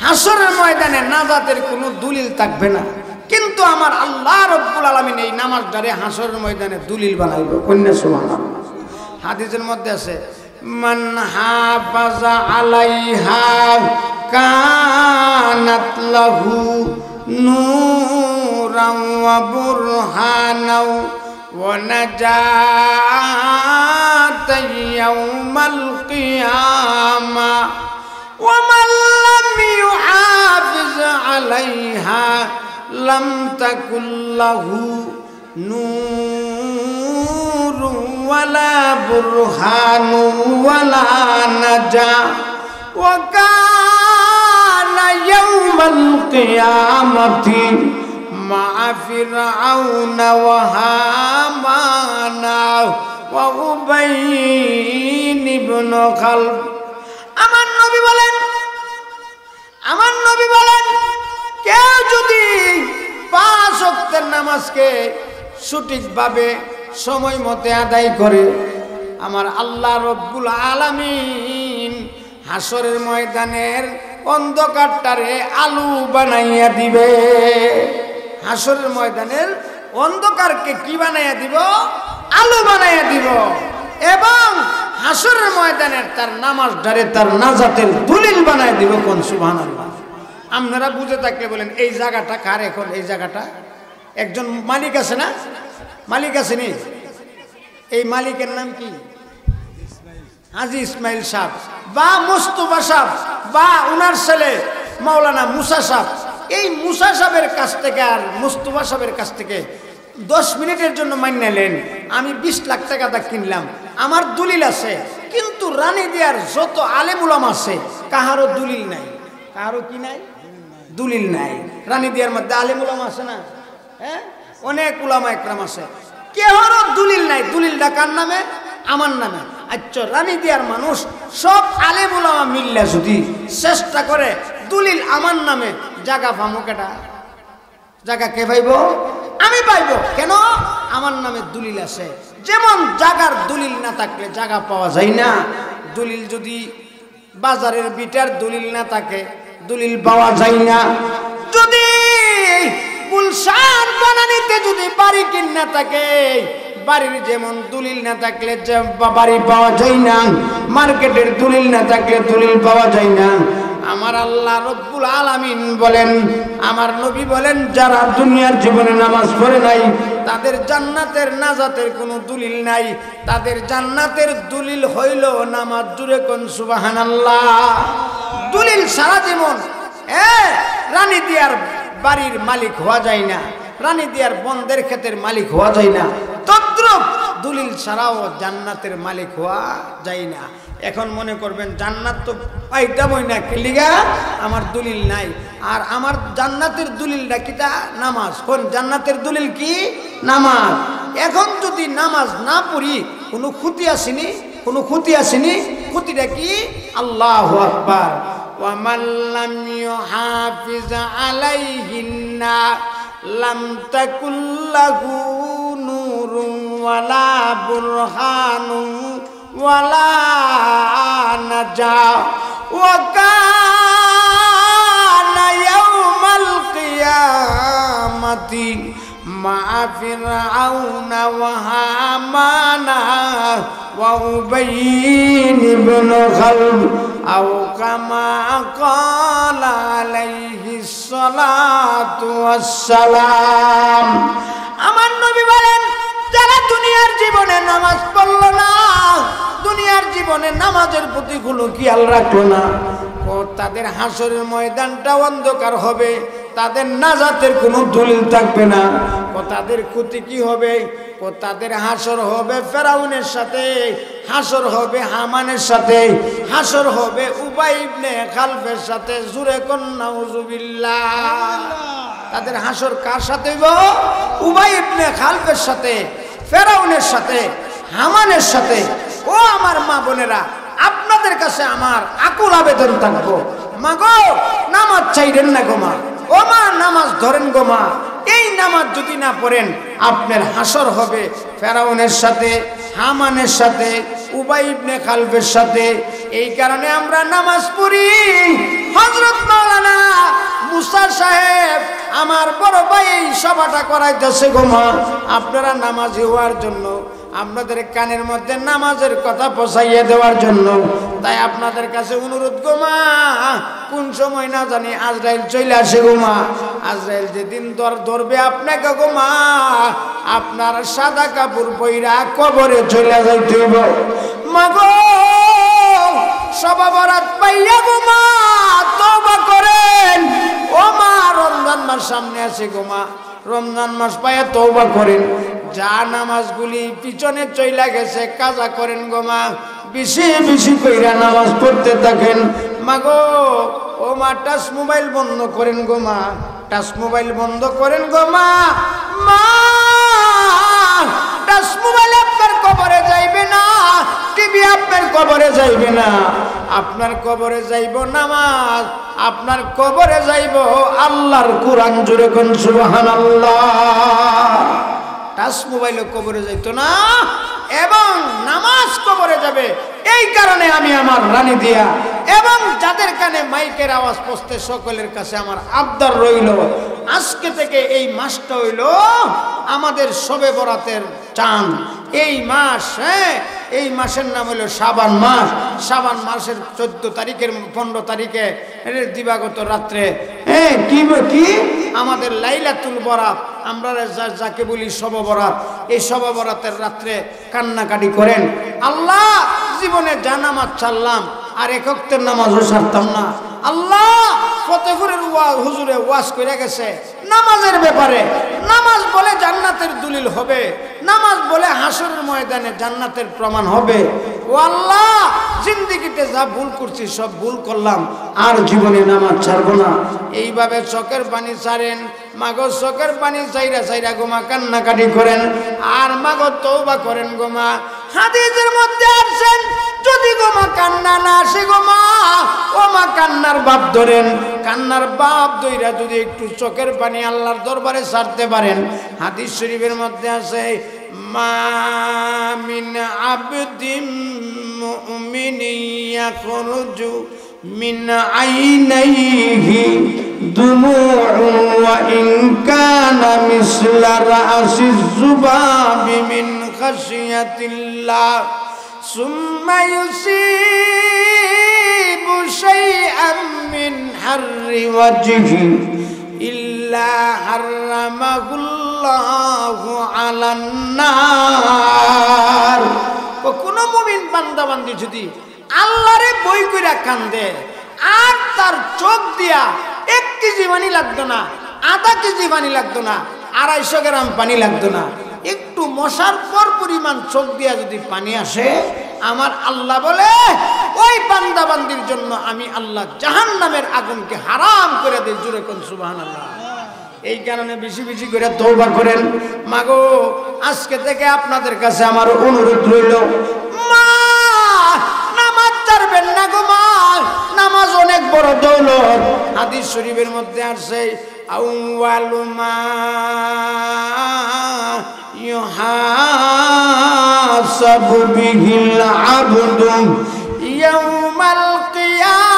হাসরের ময়দানে নাজাতের কোনো দলিল থাকবে না, কিন্তু আমার আল্লাহ রব্বুল আলামিন এই নামাজটারে হাসরের ময়দানে দলিল বানাইব। কন্যা সুবহানাল্লাহ। হাদিসের মধ্যে আছে, মান হাফাজা আলাইহা কানাত লাহু নূরান ওয়া বুরহানাও ওয়া নাজাতান ইয়াউমাল কিয়ামা ওয়া মান লাম ইউহাফিজ আলাইহা লাম তাকুল লাহু নূরু ওয়ালা বুরহানু ওয়ালা নাজা ওয়া কানা ইয়াউমাল কিয়ামাতি মা ফিরআউনা ওয়া হামানা ওয়া উবাইন ইবনে খালব। আমার নবী বলেন কেউ যদি 5 ওয়াক্তের নামাজকে সঠিকভাবে সময় মতে আদায় করে, আমার আল্লাহ রব্বুল আলামিন হাসরের ময়দানের অন্ধকারটারে আলো বানাইয়া দিবে। হাসরের ময়দানের অন্ধকারকে কি বানাইয়া দিব? আলো বানাইয়া দিব। এবং হাসরের ময়দানের তার নামাজটারে তার নাজাতের দলিল বানাইয়া দিব। কোন সুবহানাল্লাহ। আপনারা বুঝে থাকলে বলেন, এই জায়গাটা কার? এখন এই জায়গাটা একজন মালিক আছে না? মালিক আছে নি? এই মালিকের নাম কি? হাজী ইসমাইল সাহেব বা মুস্তফা সাহেব বা উনার ছেলে মাওলানা মুসা সাহেব। এই মুসা সাহেবের কাছ থেকে আর মুস্তফা সাহেবের কাছ থেকে 10 মিনিটের জন্য মাইনালেন, আমি 20 লাখ টাকা দা কিনলাম, আমার দলিল আছে। কিন্তু রানী দিয়ার যত আলেম উলামা আছে কাহারও দলিল নাই। কাহারও কি নাই? দলিল নাই। রানী দিয়ার মধ্যে আলেম উলামা আছে না? হ্যাঁ, অনেক উলামা একরাম আছে, কেউরও দলিল নাই। দলিলটা কার নামে? আমার নামে। আচ্ছা, রানী দিয়ার মানুষ সব আলেম উলামা মিললে যদি চেষ্টা করে দলিল আমার নামে, জায়গা পামো কেটা? জায়গা কে পাইব? আমি পাইব। কেন? আমার নামে দলিল আছে। যেমন জায়গার দলিল না থাকলে জায়গা পাওয়া যায় না, দলিল যদি বাজারের বিটার দলিল না থাকে দলিল পাওয়া যায় না। যদি গুলশান বানানিতে যদি বাড়ি কিনা থাকে, বাড়ির যেমন দলিল না থাকলে বাড়ি পাওয়া যায় না, মার্কেটের দলিল না থাকলে দলিল পাওয়া যায় না। আমার আল্লাহ রব্বুল আলামিন বলেন, আমার নবী বলেন, যারা দুনিয়ার জীবনে নামাজ পড়ে নাই তাদের জান্নাতের নাজাতের কোনো দলিল নাই। তাদের জান্নাতের দলিল হইল নামাজ। জুড়ে কোন সুবহানাল্লাহ। দলিল সারা জীবন রানী দিয়ার বাড়ির মালিক হওয়া যায় না, রানী দিয়ার বন্ধের ক্ষেতের মালিক হওয়া যায় না, তদ্রুপ দলিল ছাড়াও জান্নাতের মালিক হওয়া যায় না। এখন মনে করবেন জান্নাত তো পাইতামই না, কেলিগা আমার দলিল নাই। আর আমার জান্নাতের দলিলটা কিটা? নামাজ। কোন জান্নাতের দলিল কি? নামাজ। এখন যদি নামাজ না পড়ি কোনো ক্ষতি আসেনি, কোনো ক্ষতি আসেনি। ক্ষতিটা কি? আল্লাহু আকবার। ওয়া মান লাম ইউহাফিজ আলাইহিন্না লাম তাকুল লাহু নূরুন ওয়ালা বুরহানুন ওয়ালা নাজা ওয়া কানা ইয়াউমাল কিয়ামাতি মা ফিরআউনা ওয়া হামানা ওয়া উবাইন ইবনে খালব আও কামা ক্বালা আলাইহিস সালাতু ওয়াস সালাম। আমার নবী বলেন, যারা দুনিয়ার জীবনে নামাজ পড়ল না, দুনিয়ার জীবনে নামাজের প্রতি কোনো খেয়াল রাখলো না, ও তাদের হাসরের ময়দানটা অন্ধকার হবে, তাদের নাজাতের কোনো দলিল থাকবে না। ও তাদের ক্ষতি কি হবে? ও তাদের হাসর হবে ফেরাউনের সাথে, হাসর হবে হামানের সাথে, হাসর হবে উবাই ইবনে খালফের সাথে। জুরে কোন নাউজুবিল্লাহ। তাদের হাসর কার সাথে হইব? উবাই ইবনে খালফের সাথে, ফেরাউনের সাথে, হামানের সাথে। ও আমার মা বোনেরা, আপনাদের কাছে আমার আকুল আবেদন থাকবো, মা গো নামাজ চাইলেন না গো মা, ও মা নামাজ ধরেন গো মা। এই নামাজ যদি না পড়েন আপনার হাসর হবে ফেরাউনের সাথে, হামানের সাথে, উবাই ইবনে খালফের সাথে। এই কারণে আমরা নামাজ পড়ি। হযরত মাওলানা মুসা সাহেব আমার বড় ভাই এই সভাটা করাইতেছে গো মা, আপনারা নামাজি হওয়ার জন্য, আপনাদের কানের মধ্যে নামাজের কথা পৌঁছাইয়ে দেওয়ার জন্য। তাই আপনাদের কাছে অনুরোধ গো মা, কোন সময় না জানি আজরাইল চলে আসে গো মা। আজরাইল যেদিন ধরবে আপনাকে গো মা, আপনার সাদা কাপড় পইরা কবরে চলে যাইতে হইব। মা গো সবা বরাত পাইয়া গো মা তওবা করেন। ও মা রমজান মাস সামনে আছে গো মা, রমজান মাস পাইয়া তওবা করেন। যা নামাজগুলি পিছনে চইলা গেছে কাজা করেন গো মা, বেশি বেশি কইরা নামাজ পড়তে থাকেন। মা গো ও মা টাচ মোবাইল বন্ধ করেন গো মা, টাচ মোবাইল বন্ধ করেন গো মা। মা টাচ মোবাইল আপনার কবরে যাইবে না, টিভি আপনার কবরে যাইবে না, আপনার কবরে যাইব নামাজ, আপনার কবরে যাইব আল্লাহর কোরআন। জোরে কোন সুবহানাল্লাহ। টাচ মোবাইল কবরে যাইতো না এবং নামাজ কবরে যাবে। এই কারণে আমি আমার রানী দিয়া এবং যাদের কানে মাইকের আওয়াজ পৌঁছতে সকলের কাছে আমার আবদার রইল, আজকে থেকে এই মাসটা হইল আমাদের শবে বরাতের চাঁদ। এই মাস, এই মাসের নাম হলো শাবান মাস। শাবান মাসের 14 তারিখের 15 তারিখে দিবাগত রাত্রে কি আমাদের লাইলাতুল বরাত, আমরা যাকে বলি শব বরাত। এই শব বরাতের রাত্রে কান্নাকাটি করেন, আল্লাহ জীবনে যা নামাজ ছাড়লাম আর এক ওয়াক্তের নামাজও ছাড়তাম না। আল্লাহ ফতেপুরের হুজুরে ওয়াজ করে গেছে নামাজের ব্যাপারে। নামাজ বলে জান্নাতের দলিল হবে, নামাজ বলে হাসরের ময়দানে জান্নাতের প্রমাণ হবে। ও আল্লাহ জিন্দেগিতে যা ভুল করছি সব ভুল করলাম, আর জীবনে নামাজ ছাড়বো না। এইভাবে চোখের পানি ছাড়েন মাগো, চোখের পানি চাইরা চাইরা গোমা কান্নাকাটি করেন আর মাগো তওবা করেন গোমা। হাদিসের মধ্যে আসেন যদি গোমা কান্না না আসে গোমা, ও মা কান্নার বাপ ধরেন, কান্নার বাপ ধইরা যদি একটু চোখের পানি আল্লাহর দরবারে ছাড়তে পারেন। হাদিস শরীফের মধ্যে আছে মা মিন আবদিন মুমিনিন ইয়াখরুজু মিন আইনাইহি দুমুউ ওয়া ইন কানা মিসলা রাসিজ যুবাবি মিন খাশিয়াতিল্লাহ সুম্মা ইউসিবু শাইআন মিন হাররি ওয়াজহি ইল্লা হারামাহুল্লাহু আলান নার। কোন মুমিন বান্দা বান্দি যদি আল্লাহরে বই কইরা কান্দে আর তার চোখ দিয়া 1 কেজি পানি লাগতো না, আধা কেজি পানি লাগতো না, 250 গ্রাম পানি লাগতো না, একটু মশার পর পরিমাণ চোখ দিয়া যদি পানি আসে, আমার আল্লাহ বলে ওই বান্দা বান্দির জন্য আমি আল্লাহ জাহান্নামের আগুনকে হারাম করে দেই। জোরে কোন সুবহানাল্লাহ। এই কারণে বেশি বেশি করে তওবা করেন। মাগো আজকে থেকে আপনাদের কাছে আমার অনুরোধ রইল, মা নামাজ ছাড়বেন না গো মা, নামাজ অনেক বড় দৌলত। হাদিস শরীফের মধ্যে আছে আউয়ালু মা ইউহাসাবু বিহিল আবদু ইয়াউমাল কিয়ামাতি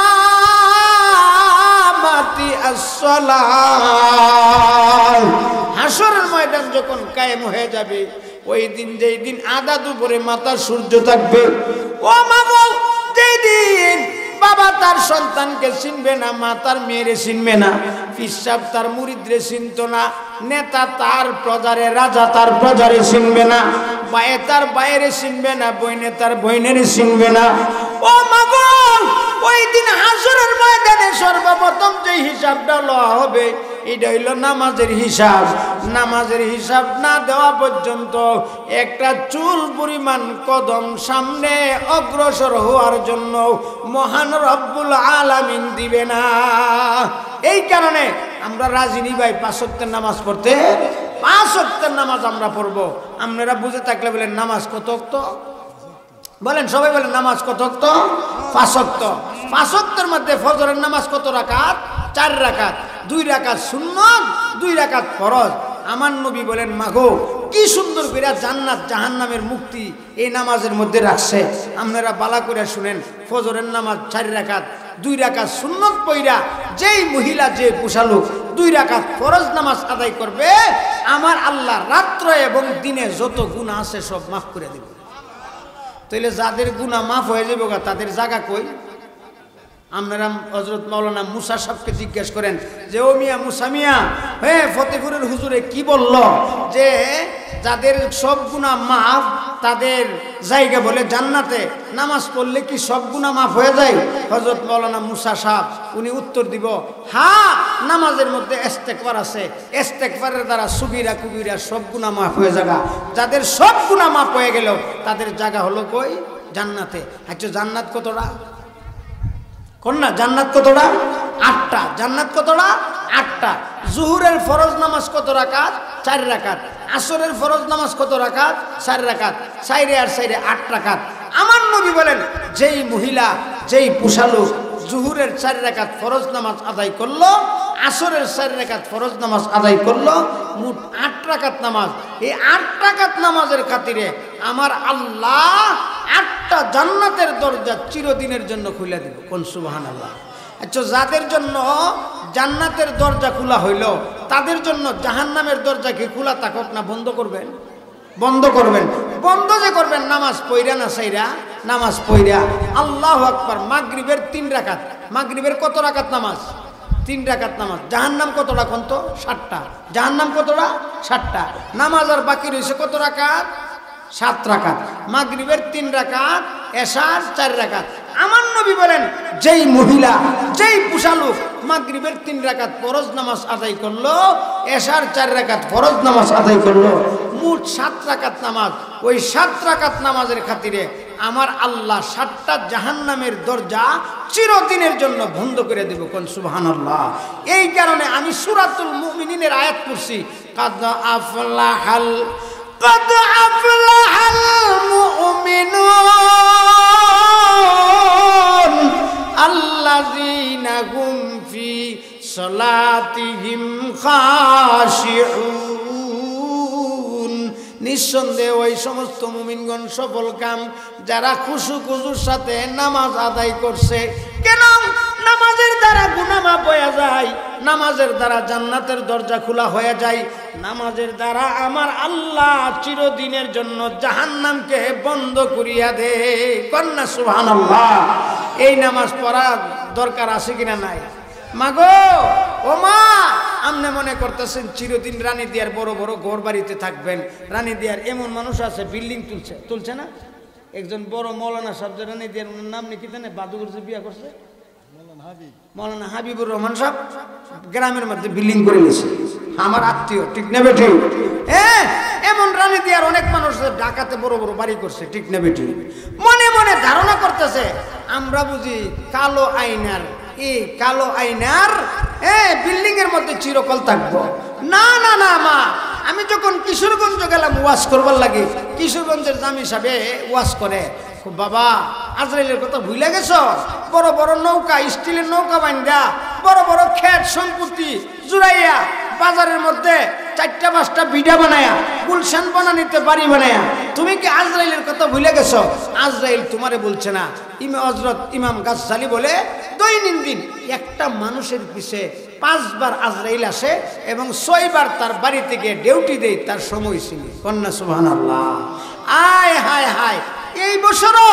as-সালাহ। হাসরের ময়দান যখন কায়েম হয়ে যাবে, ওই দিন যেই দিন আধা দুপুরে মাথা সূর্য থাকবে, ও মা গো যেই দিন বাবা তার সন্তানকে চিনবে না, মা তার মেয়েরে চিনবে না, পিসাব তার মুরিদরে চিনত না, নেতা তার প্রজারে, রাজা তার প্রজারে চিনবে না, বায়ে তার বাইরে চিনবে না, বইনে তার বইনেরে চিনবে না। ও মা গো ওই দিন হাসরের ময়দানে সর্বপ্রথম যে হিসাবটা লওয়া হবে এটা হইল নামাজের হিসাব। নামাজের হিসাব না দেওয়া পর্যন্ত একটা চুল পরিমাণ কদম সামনে অগ্রসর হওয়ার জন্য মহান রব্বুল আলামিন দিবে না। এই কারণে আমরা রাজিনী ভাই 5 ওয়াক্তের নামাজ পড়তে, 5 ওয়াক্তের নামাজ আমরা পড়বো। আপনারা বুঝে থাকলে বলেন নামাজ কত ওয়াক্ত? বলেন সবাই বলেন নামাজ কত ওয়াক্ত? 5 ওয়াক্ত। 5 ওয়াক্তের মধ্যে ফজরের নামাজ কত রাকাত? 4 রাকাত। 2 রাকাত সুন্নত, 2 রাকাত ফরজ। আমার নবী বলেন মাগো কি সুন্দর করে জান্নাত জাহান্নামের মুক্তি এই নামাজের মধ্যে রাখছে। আপনারা বালা করে শুনেন, ফজরের নামাজ 4 রাকাত, 2 রাকাত সুন্নত পইরা যেই মহিলা যে পুষালুক 2 রাকাত ফরজ নামাজ আদায় করবে, আমার আল্লাহ রাত্র এবং দিনে যত গুনাহ আছে সব মাফ করে দেবে। তাইলে যাদের গুনাহ মাফ হয়ে যাবে তাদের জায়গা কই? আপনারা হযরত মাওলানা মুসা সাহেবকে জিজ্ঞেস করেন যে ও মিয়া মুসা মিয়া, হ্যাঁ ফতেপুরের হুজুরে কি বলল যে যাদের সব গুনাহ মাফ তাদের জায়গা বলে জান্নাতে, নামাজ পড়লে কি সব গুনাহ মাফ হয়ে যায়? হযরত মাওলানা মুসা সাহেব উনি উত্তর দিব, হ্যাঁ নামাজের মধ্যে ইস্তেগফার আছে, ইস্তেগফারের দ্বারা সুগীরা কুবীরা সব গুনাহ মাফ হয়ে যাবে। যাদের সব গুনাহ মাফ হয়ে গেল তাদের জায়গা হলো কই? জান্নাতে। আচ্ছা জান্নাত কতটা? কন্যা জান্নাত কতটা? 8টা। জান্নাত কতটা? 8টা। জোহরের ফরজ নামাজ কত রাকাত? 4 রাকাত। আসরের ফরজ নামাজ কত রাকাত? 4 রাকাত। 4 আর 4 8 রাকাত। আমার নবী বলেন যেই মহিলা যেই পুষালো জোহরের 4 রাকাত ফরজ নামাজ আদায় করলো, আসরের 4 রাকাত ফরজ নামাজ আদায় করলো, মোট 8 রাকাত নামাজ। এই 8 রাকাত নামাজের খাতিরে আমার আল্লাহ 8টা জান্নাতের দরজা চিরদিনের জন্য খুলে দিব। কোন সুবহানাল্লাহ। আচ্ছা যাদের জন্য জান্নাতের দরজা খোলা হইল তাদের জন্য জাহান্নামের দরজা কি খোলা থাকুক না বন্ধ করবেন? বন্ধ করবেন। বন্ধ যে করবেন নামাজ পইরা না সাইরা? নামাজ পইরা। আল্লাহু আকবার। মাগরিবের 3 রাকাত। মাগরিবের কত রাকাত নামাজ? 3 রাকাত নামাজ। জাহান্নাম কতটা কোন তো? 7টা। জাহান্নাম কতটা? 7টা। নামাজ আর বাকি রয়েছে কত রাকাত? 7 রাকাত। মাগরিবের 3 রাকাত, এশার 4 রাকাত। আমার নবী বলেন যেই মহিলা যেই পুষালুক মাগরিবের 3 রাকাত ফরজ নামাজ আদায় করলো, এশার 4 রাকাত ফরজ নামাজ আদায় করলো, মোট 7 রাকাত নামাজ। ওই 7 রাকাত নামাজের খাতিরে আমার আল্লাহ 7টা জাহান্নামের দরজা চিরদিনের জন্য বন্ধ করে দেব। কোন সুবহানাল্লাহ। এই কারণে আমি সূরাতুল মুমিনিনের আয়াত পড়ছি, কাদ আফলাহাল মুমিনুন আল্লাযীনা হুম ফি সালাতিহিম খাশিউন। নিঃসন্দেহে ওই সমস্ত মুমিনগণ সফল কাম যারা খুশু খুজুর সাথে নামাজ আদায় করছে। কেন? নামাজের দ্বারা গুনাহ মাফ হয়ে যায়, নামাজের দ্বারা জান্নাতের দরজা খোলা হয়ে যায়, নামাজের দ্বারা আমার আল্লাহ চিরদিনের জন্য জাহান্নামকে বন্ধ করিয়া দে। কন্যা সুবহানাল্লাহ। এই নামাজ পড়া দরকার আছে কিনা নাই? মাগো ও মা, আপনি মনে করতেছেন চিরদিন রানী দিয়ার বড় বড় ঘর বাড়িতে থাকবেন। রানী দিয়ার এমন মানুষ আছে বিল্ডিং তুলছে না? একজন বড় মৌলানা সাহেব রানী দিয়ার নাম নাকি জানে, বাদুগুর যে বিয়া করছে মৌলানা হাবিবুর রহমান সাহেব, গ্রামের মধ্যে বিল্ডিং করে নিয়েছে। আমার আত্মীয়, ঠিক না বেঠি? হ্যাঁ, এমন রানী দিয়ার অনেক মানুষ ঢাকাতে বড় বড় বাড়ি করছে, ঠিক না বেঠি? মনে মনে ধারণা করতেছে আমরা বুঝি কালো আয়নার, এই কালো আয়নার বিল্ডিং এর মধ্যে চিরকাল থাকবো। না না না মা, আমি যখন কিশোরগঞ্জ গেলাম ওয়াজ করবার লাগে, কিশোরগঞ্জের জামি সাহেব ওয়াজ করে, বাবা আজরাইলের কথা ভুলে গেছ? বড় বড় নৌকা, স্টিলের নৌকা বান্ধা বড় বড় ক্ষেত সম্পত্তি জুড়াইয়া বাজারের মধ্যে 4টা-5টা বিডা বানায়া গুলশান বানানিতে বাড়ি বানায়া তুমি কি আজরাইলের কথা ভুলে গেছ? আজরাইল তোমারে বলছে না। হযরত ইমাম গাজ্জালী বলে দৈনন্দিন একটা মানুষের পিছে 5 বার আজরাইল আসে এবং 6 বার তার বাড়ি থেকে ডিউটি দেয় তার সময় ছিল। কন্যা সুবহানাল্লাহ। আয় হায় হায়, এই বছরও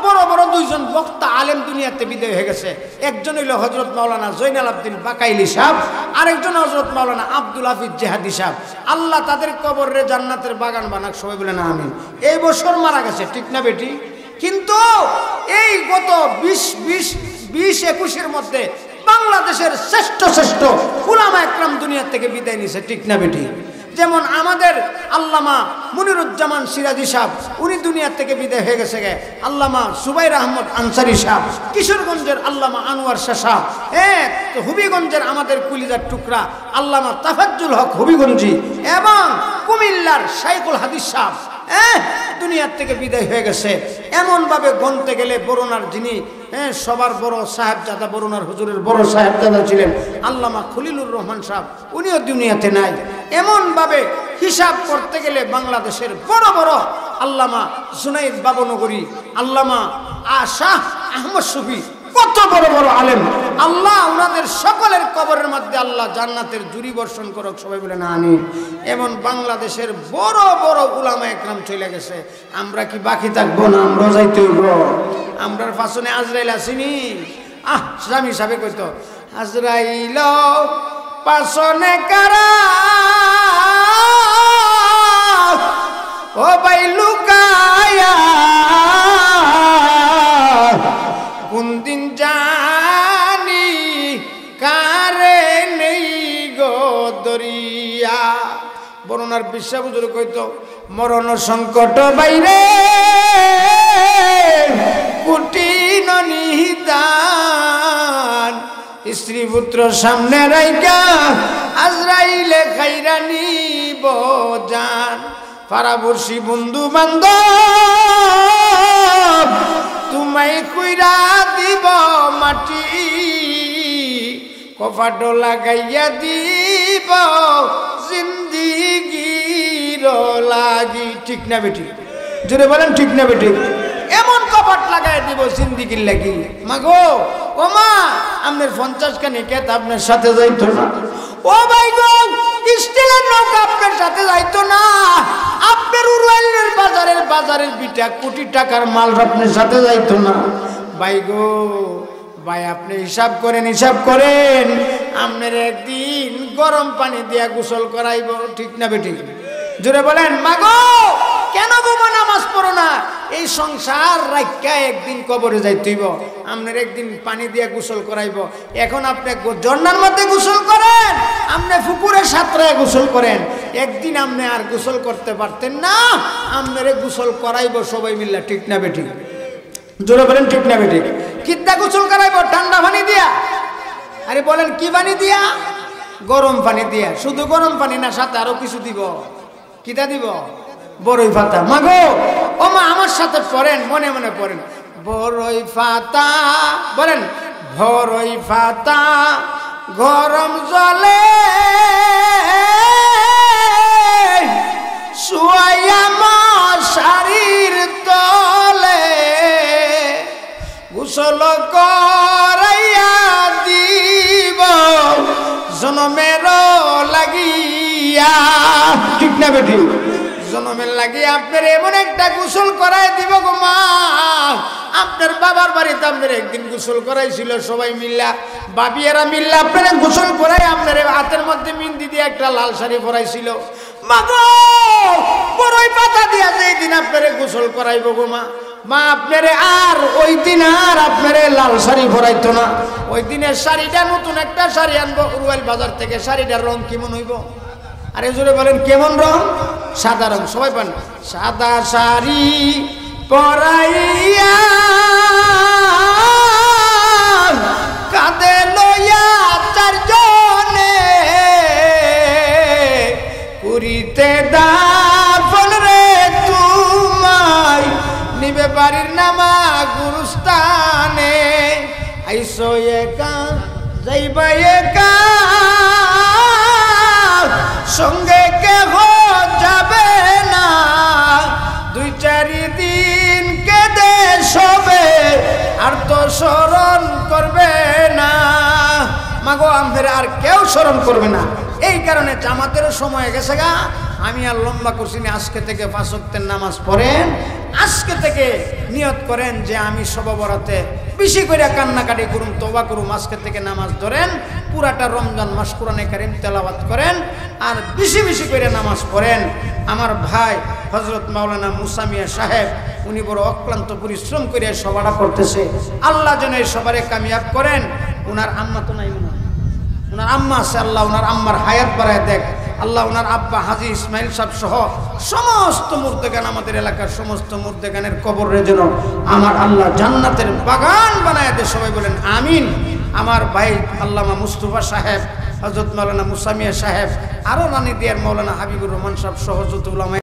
বড় বড় 2জন বক্তা আলেম দুনিয়াতে বিদায় হয়ে গেছে। একজন হইল হযরত মাওলানা জয়নাল আবদিন বাকাইলি সাহেব, আরেকজন হযরত মাওলানা আব্দুল হাফিজ জেহাদি সাহেব। আল্লাহ তাদের কবরে জান্নাতের বাগান বানাক, সবাই বলে না আমিন। এই বছর মারা গেছে, ঠিক না বেটি? কিন্তু এই গত 20-21-এর মধ্যে বাংলাদেশের শ্রেষ্ঠ শ্রেষ্ঠ উলামা একরাম দুনিয়া থেকে বিদায় নিছে, ঠিক না বেটি? যেমন আমাদের আল্লামা মুনিরুজ্জামান সিরাজি সাহেব, উনি দুনিয়া থেকে বিদায় হয়ে গেছে। আল্লামা সুবাইর আহমদ আনসারি সাহেব, কিশোরগঞ্জের আল্লামা আনোয়ার শাহ সাহেব, হবিগঞ্জের আমাদের কুলিজার টুকরা আল্লামা তাফাজ্জুল হক হবিগঞ্জি, এবং কুমিল্লার শাইখুল হাদিস সাহেব, দুনিয়ার থেকে বিদায় হয়ে গেছে। এমনভাবে গণতে গেলে বরুণার যিনি সবার বড় সাহেবজাদা, বরুণার হুজুরের বড় সাহেবজাদা ছিলেন আল্লামা খলিলুর রহমান সাহেব, উনিও দুনিয়াতে নাই। এমনভাবে হিসাব করতে গেলে বাংলাদেশের বড় বড় আল্লামা জুনাইদ বাবনগরী, আল্লামা শাহ আহমদ শফি, কত বড় বড় আলেম, আল্লাহ ওনাদের সকলের কবরের মধ্যে আল্লাহ জান্নাতের জুরি বর্ষণ করুক, সবাই বলে না আমিন। এমন বাংলাদেশের বড় বড় উলামা একরাম চলে গেছে, আমরা কি বাকি থাকবো না? আমরা যাইতে হইব। আমরার পাশনে আজরাইল আসিনি? স্বামী সাহেব কইতো আজরাইল পাশনে কারা ও ভাই লুকায়া, কোন দিন জানি কারে নেই গো দরিয়া। বরুণার বিশ্বাস হুজুর কইতো মরণ সংকট বাইরে কুটিন নিদান, স্ত্রী পুত্র সামনে রাইকা আজরাইলে খাইরা নিব জান, পাড়াবর্ষী বন্ধু বান্ধব তোমায় কইরা দিব মাটি, কফাট লাগাইয়া দিব জিন্দিগির লাগি। ঠিক না বেটি? জোরে বলেন ঠিক না বেটি? এমন কপাট লাগাই দিব জিন্দিগির লাগি। মাগো ও মা, আপনার 50 খানি কেত আপনার সাথে যাইতো না। ও ভাই গো, স্টিলের নৌকা আপনার সাথে যাইতো না। আপনার উরুয়ালের বাজারের বিটা কোটি টাকার মাল আপনার সাথে যাইতো না। ভাই গো ভাই, আপনি হিসাব করেন আপনার একদিন গরম পানি দিয়া গোসল করাইব। ঠিক না বেটি? জোরে বলেন। মাগো কেন গো নামাজ পড়ো না? এই সংসার রাইকা একদিন কবরে যাইতেইব, আপনার একদিন পানি দিয়া গোসল করাইব। এখন আপনি ঝর্ণার মধ্যে গোসল করেন, আপনি পুকুরে সাঁতরায় গোসল করেন, একদিন আপনি আর গোসল করতে পারতেন না, আপনার গোসল করাইব সবাই মিল্লা। ঠিক না বেটি? জোরে বলেন ঠিক না বেটি? কিদ্দা গোসল করাইব? ঠান্ডা পানি দিয়া? আরে বলেন কি পানি দিয়া? গরম পানি দিয়া। শুধু গরম পানি না, সাথে আরো কিছু দিব। কিটা দিব? বড়ই পাতা। মাগো ও মা, আমার সাথে পড়েন, মনে মনে পড়েন বড়ই পাতা, বলেন বড়ই পাতা গরম জলে শুয়াইয়া মশারির তলে, গোসল করাইয়া দিব জনমের লাগিয়া। ঠিক না বেটি? জনমের লাগিয়ে আপনার এমন একটা গোসল করাই দিব গো মা। আপনার বাবার বাড়িতে আপনার একদিন গোসল করাইছিল সবাই মিল্লা, বাবিয়ারা মিল্লা আপনার গোসল করাই আপনার হাতের মধ্যে মিন্দি দিয়ে একটা লাল শাড়ি পরাইছিল। মাগো বড়ই পাতা দিয়া যেই দিন আপনার গোসল করাইব গো মা, মা আপনারে আর ওই দিন আর আপনারে লাল শাড়ি পরাইতো না। ওই দিনের শাড়িটা নতুন একটা শাড়ি আনবো উরুয়াল বাজার থেকে। শাড়িটার রং কেমন হইব? আরে জোরে বলেন কেমন রং? সাদা রং। সবাই পান সাদা শাড়ি পরাইয়া কাঁধে লইয়া চারজনে পুরীতে দাফন রে তোমায় নিবে বাড়ির নামা গুরুস্থানে। আইসো একা যাইবা একা, সঙ্গে কেহ যাবে না, 2-4 দিন কেঁদে শোবে আর তো স্মরণ করবে না। মাগো আমাদের আর কেউ স্মরণ করবে না। এই কারণে জামাতেরও সময় গেছে গা, আমি আর লম্বা করছি না। আজকে থেকে 5 ওয়াক্তের নামাজ পড়েন, আজকে থেকে নিয়ত করেন যে আমি শবে বরাতে বেশি করে কান্নাকাটি করুন, তওবা করুন। আজকে থেকে নামাজ ধরেন, পুরাটা রমজান মাস কোরআনে কারীম তেলাওয়াত করেন আর বেশি বেশি করে নামাজ পড়েন। আমার ভাই হযরত মাওলানা মুসা মিয়া সাহেব, উনি বড় অক্লান্ত পরিশ্রম করে সভাটা করতেছে। আল্লাহ যেন এই সবারে কামিয়াব করেন। ওনার আম্মা তো নাই, ওনার আম্মা আছে, আল্লাহ ওনার আম্মার হায়াত বাড়ায় দেখ। আল্লাহ ওনার আব্বা হাজী ইসমাইল সাহেব সহ সমস্ত মুর্দেগান, আমাদের এলাকার সমস্ত মুর্দেগানের কবরে যেন আমার আল্লাহ জান্নাতের বাগান বানায় দেয়। সবাই বলেন আমিন। আমার ভাই আল্লামা মুস্তফা সাহেব, হযরত মাওলানা মুসা মিয়া সাহেব, আরো রানী দিয়ার মাওলানা হাবিবুর রহমান সাহেব সহ যত উলামা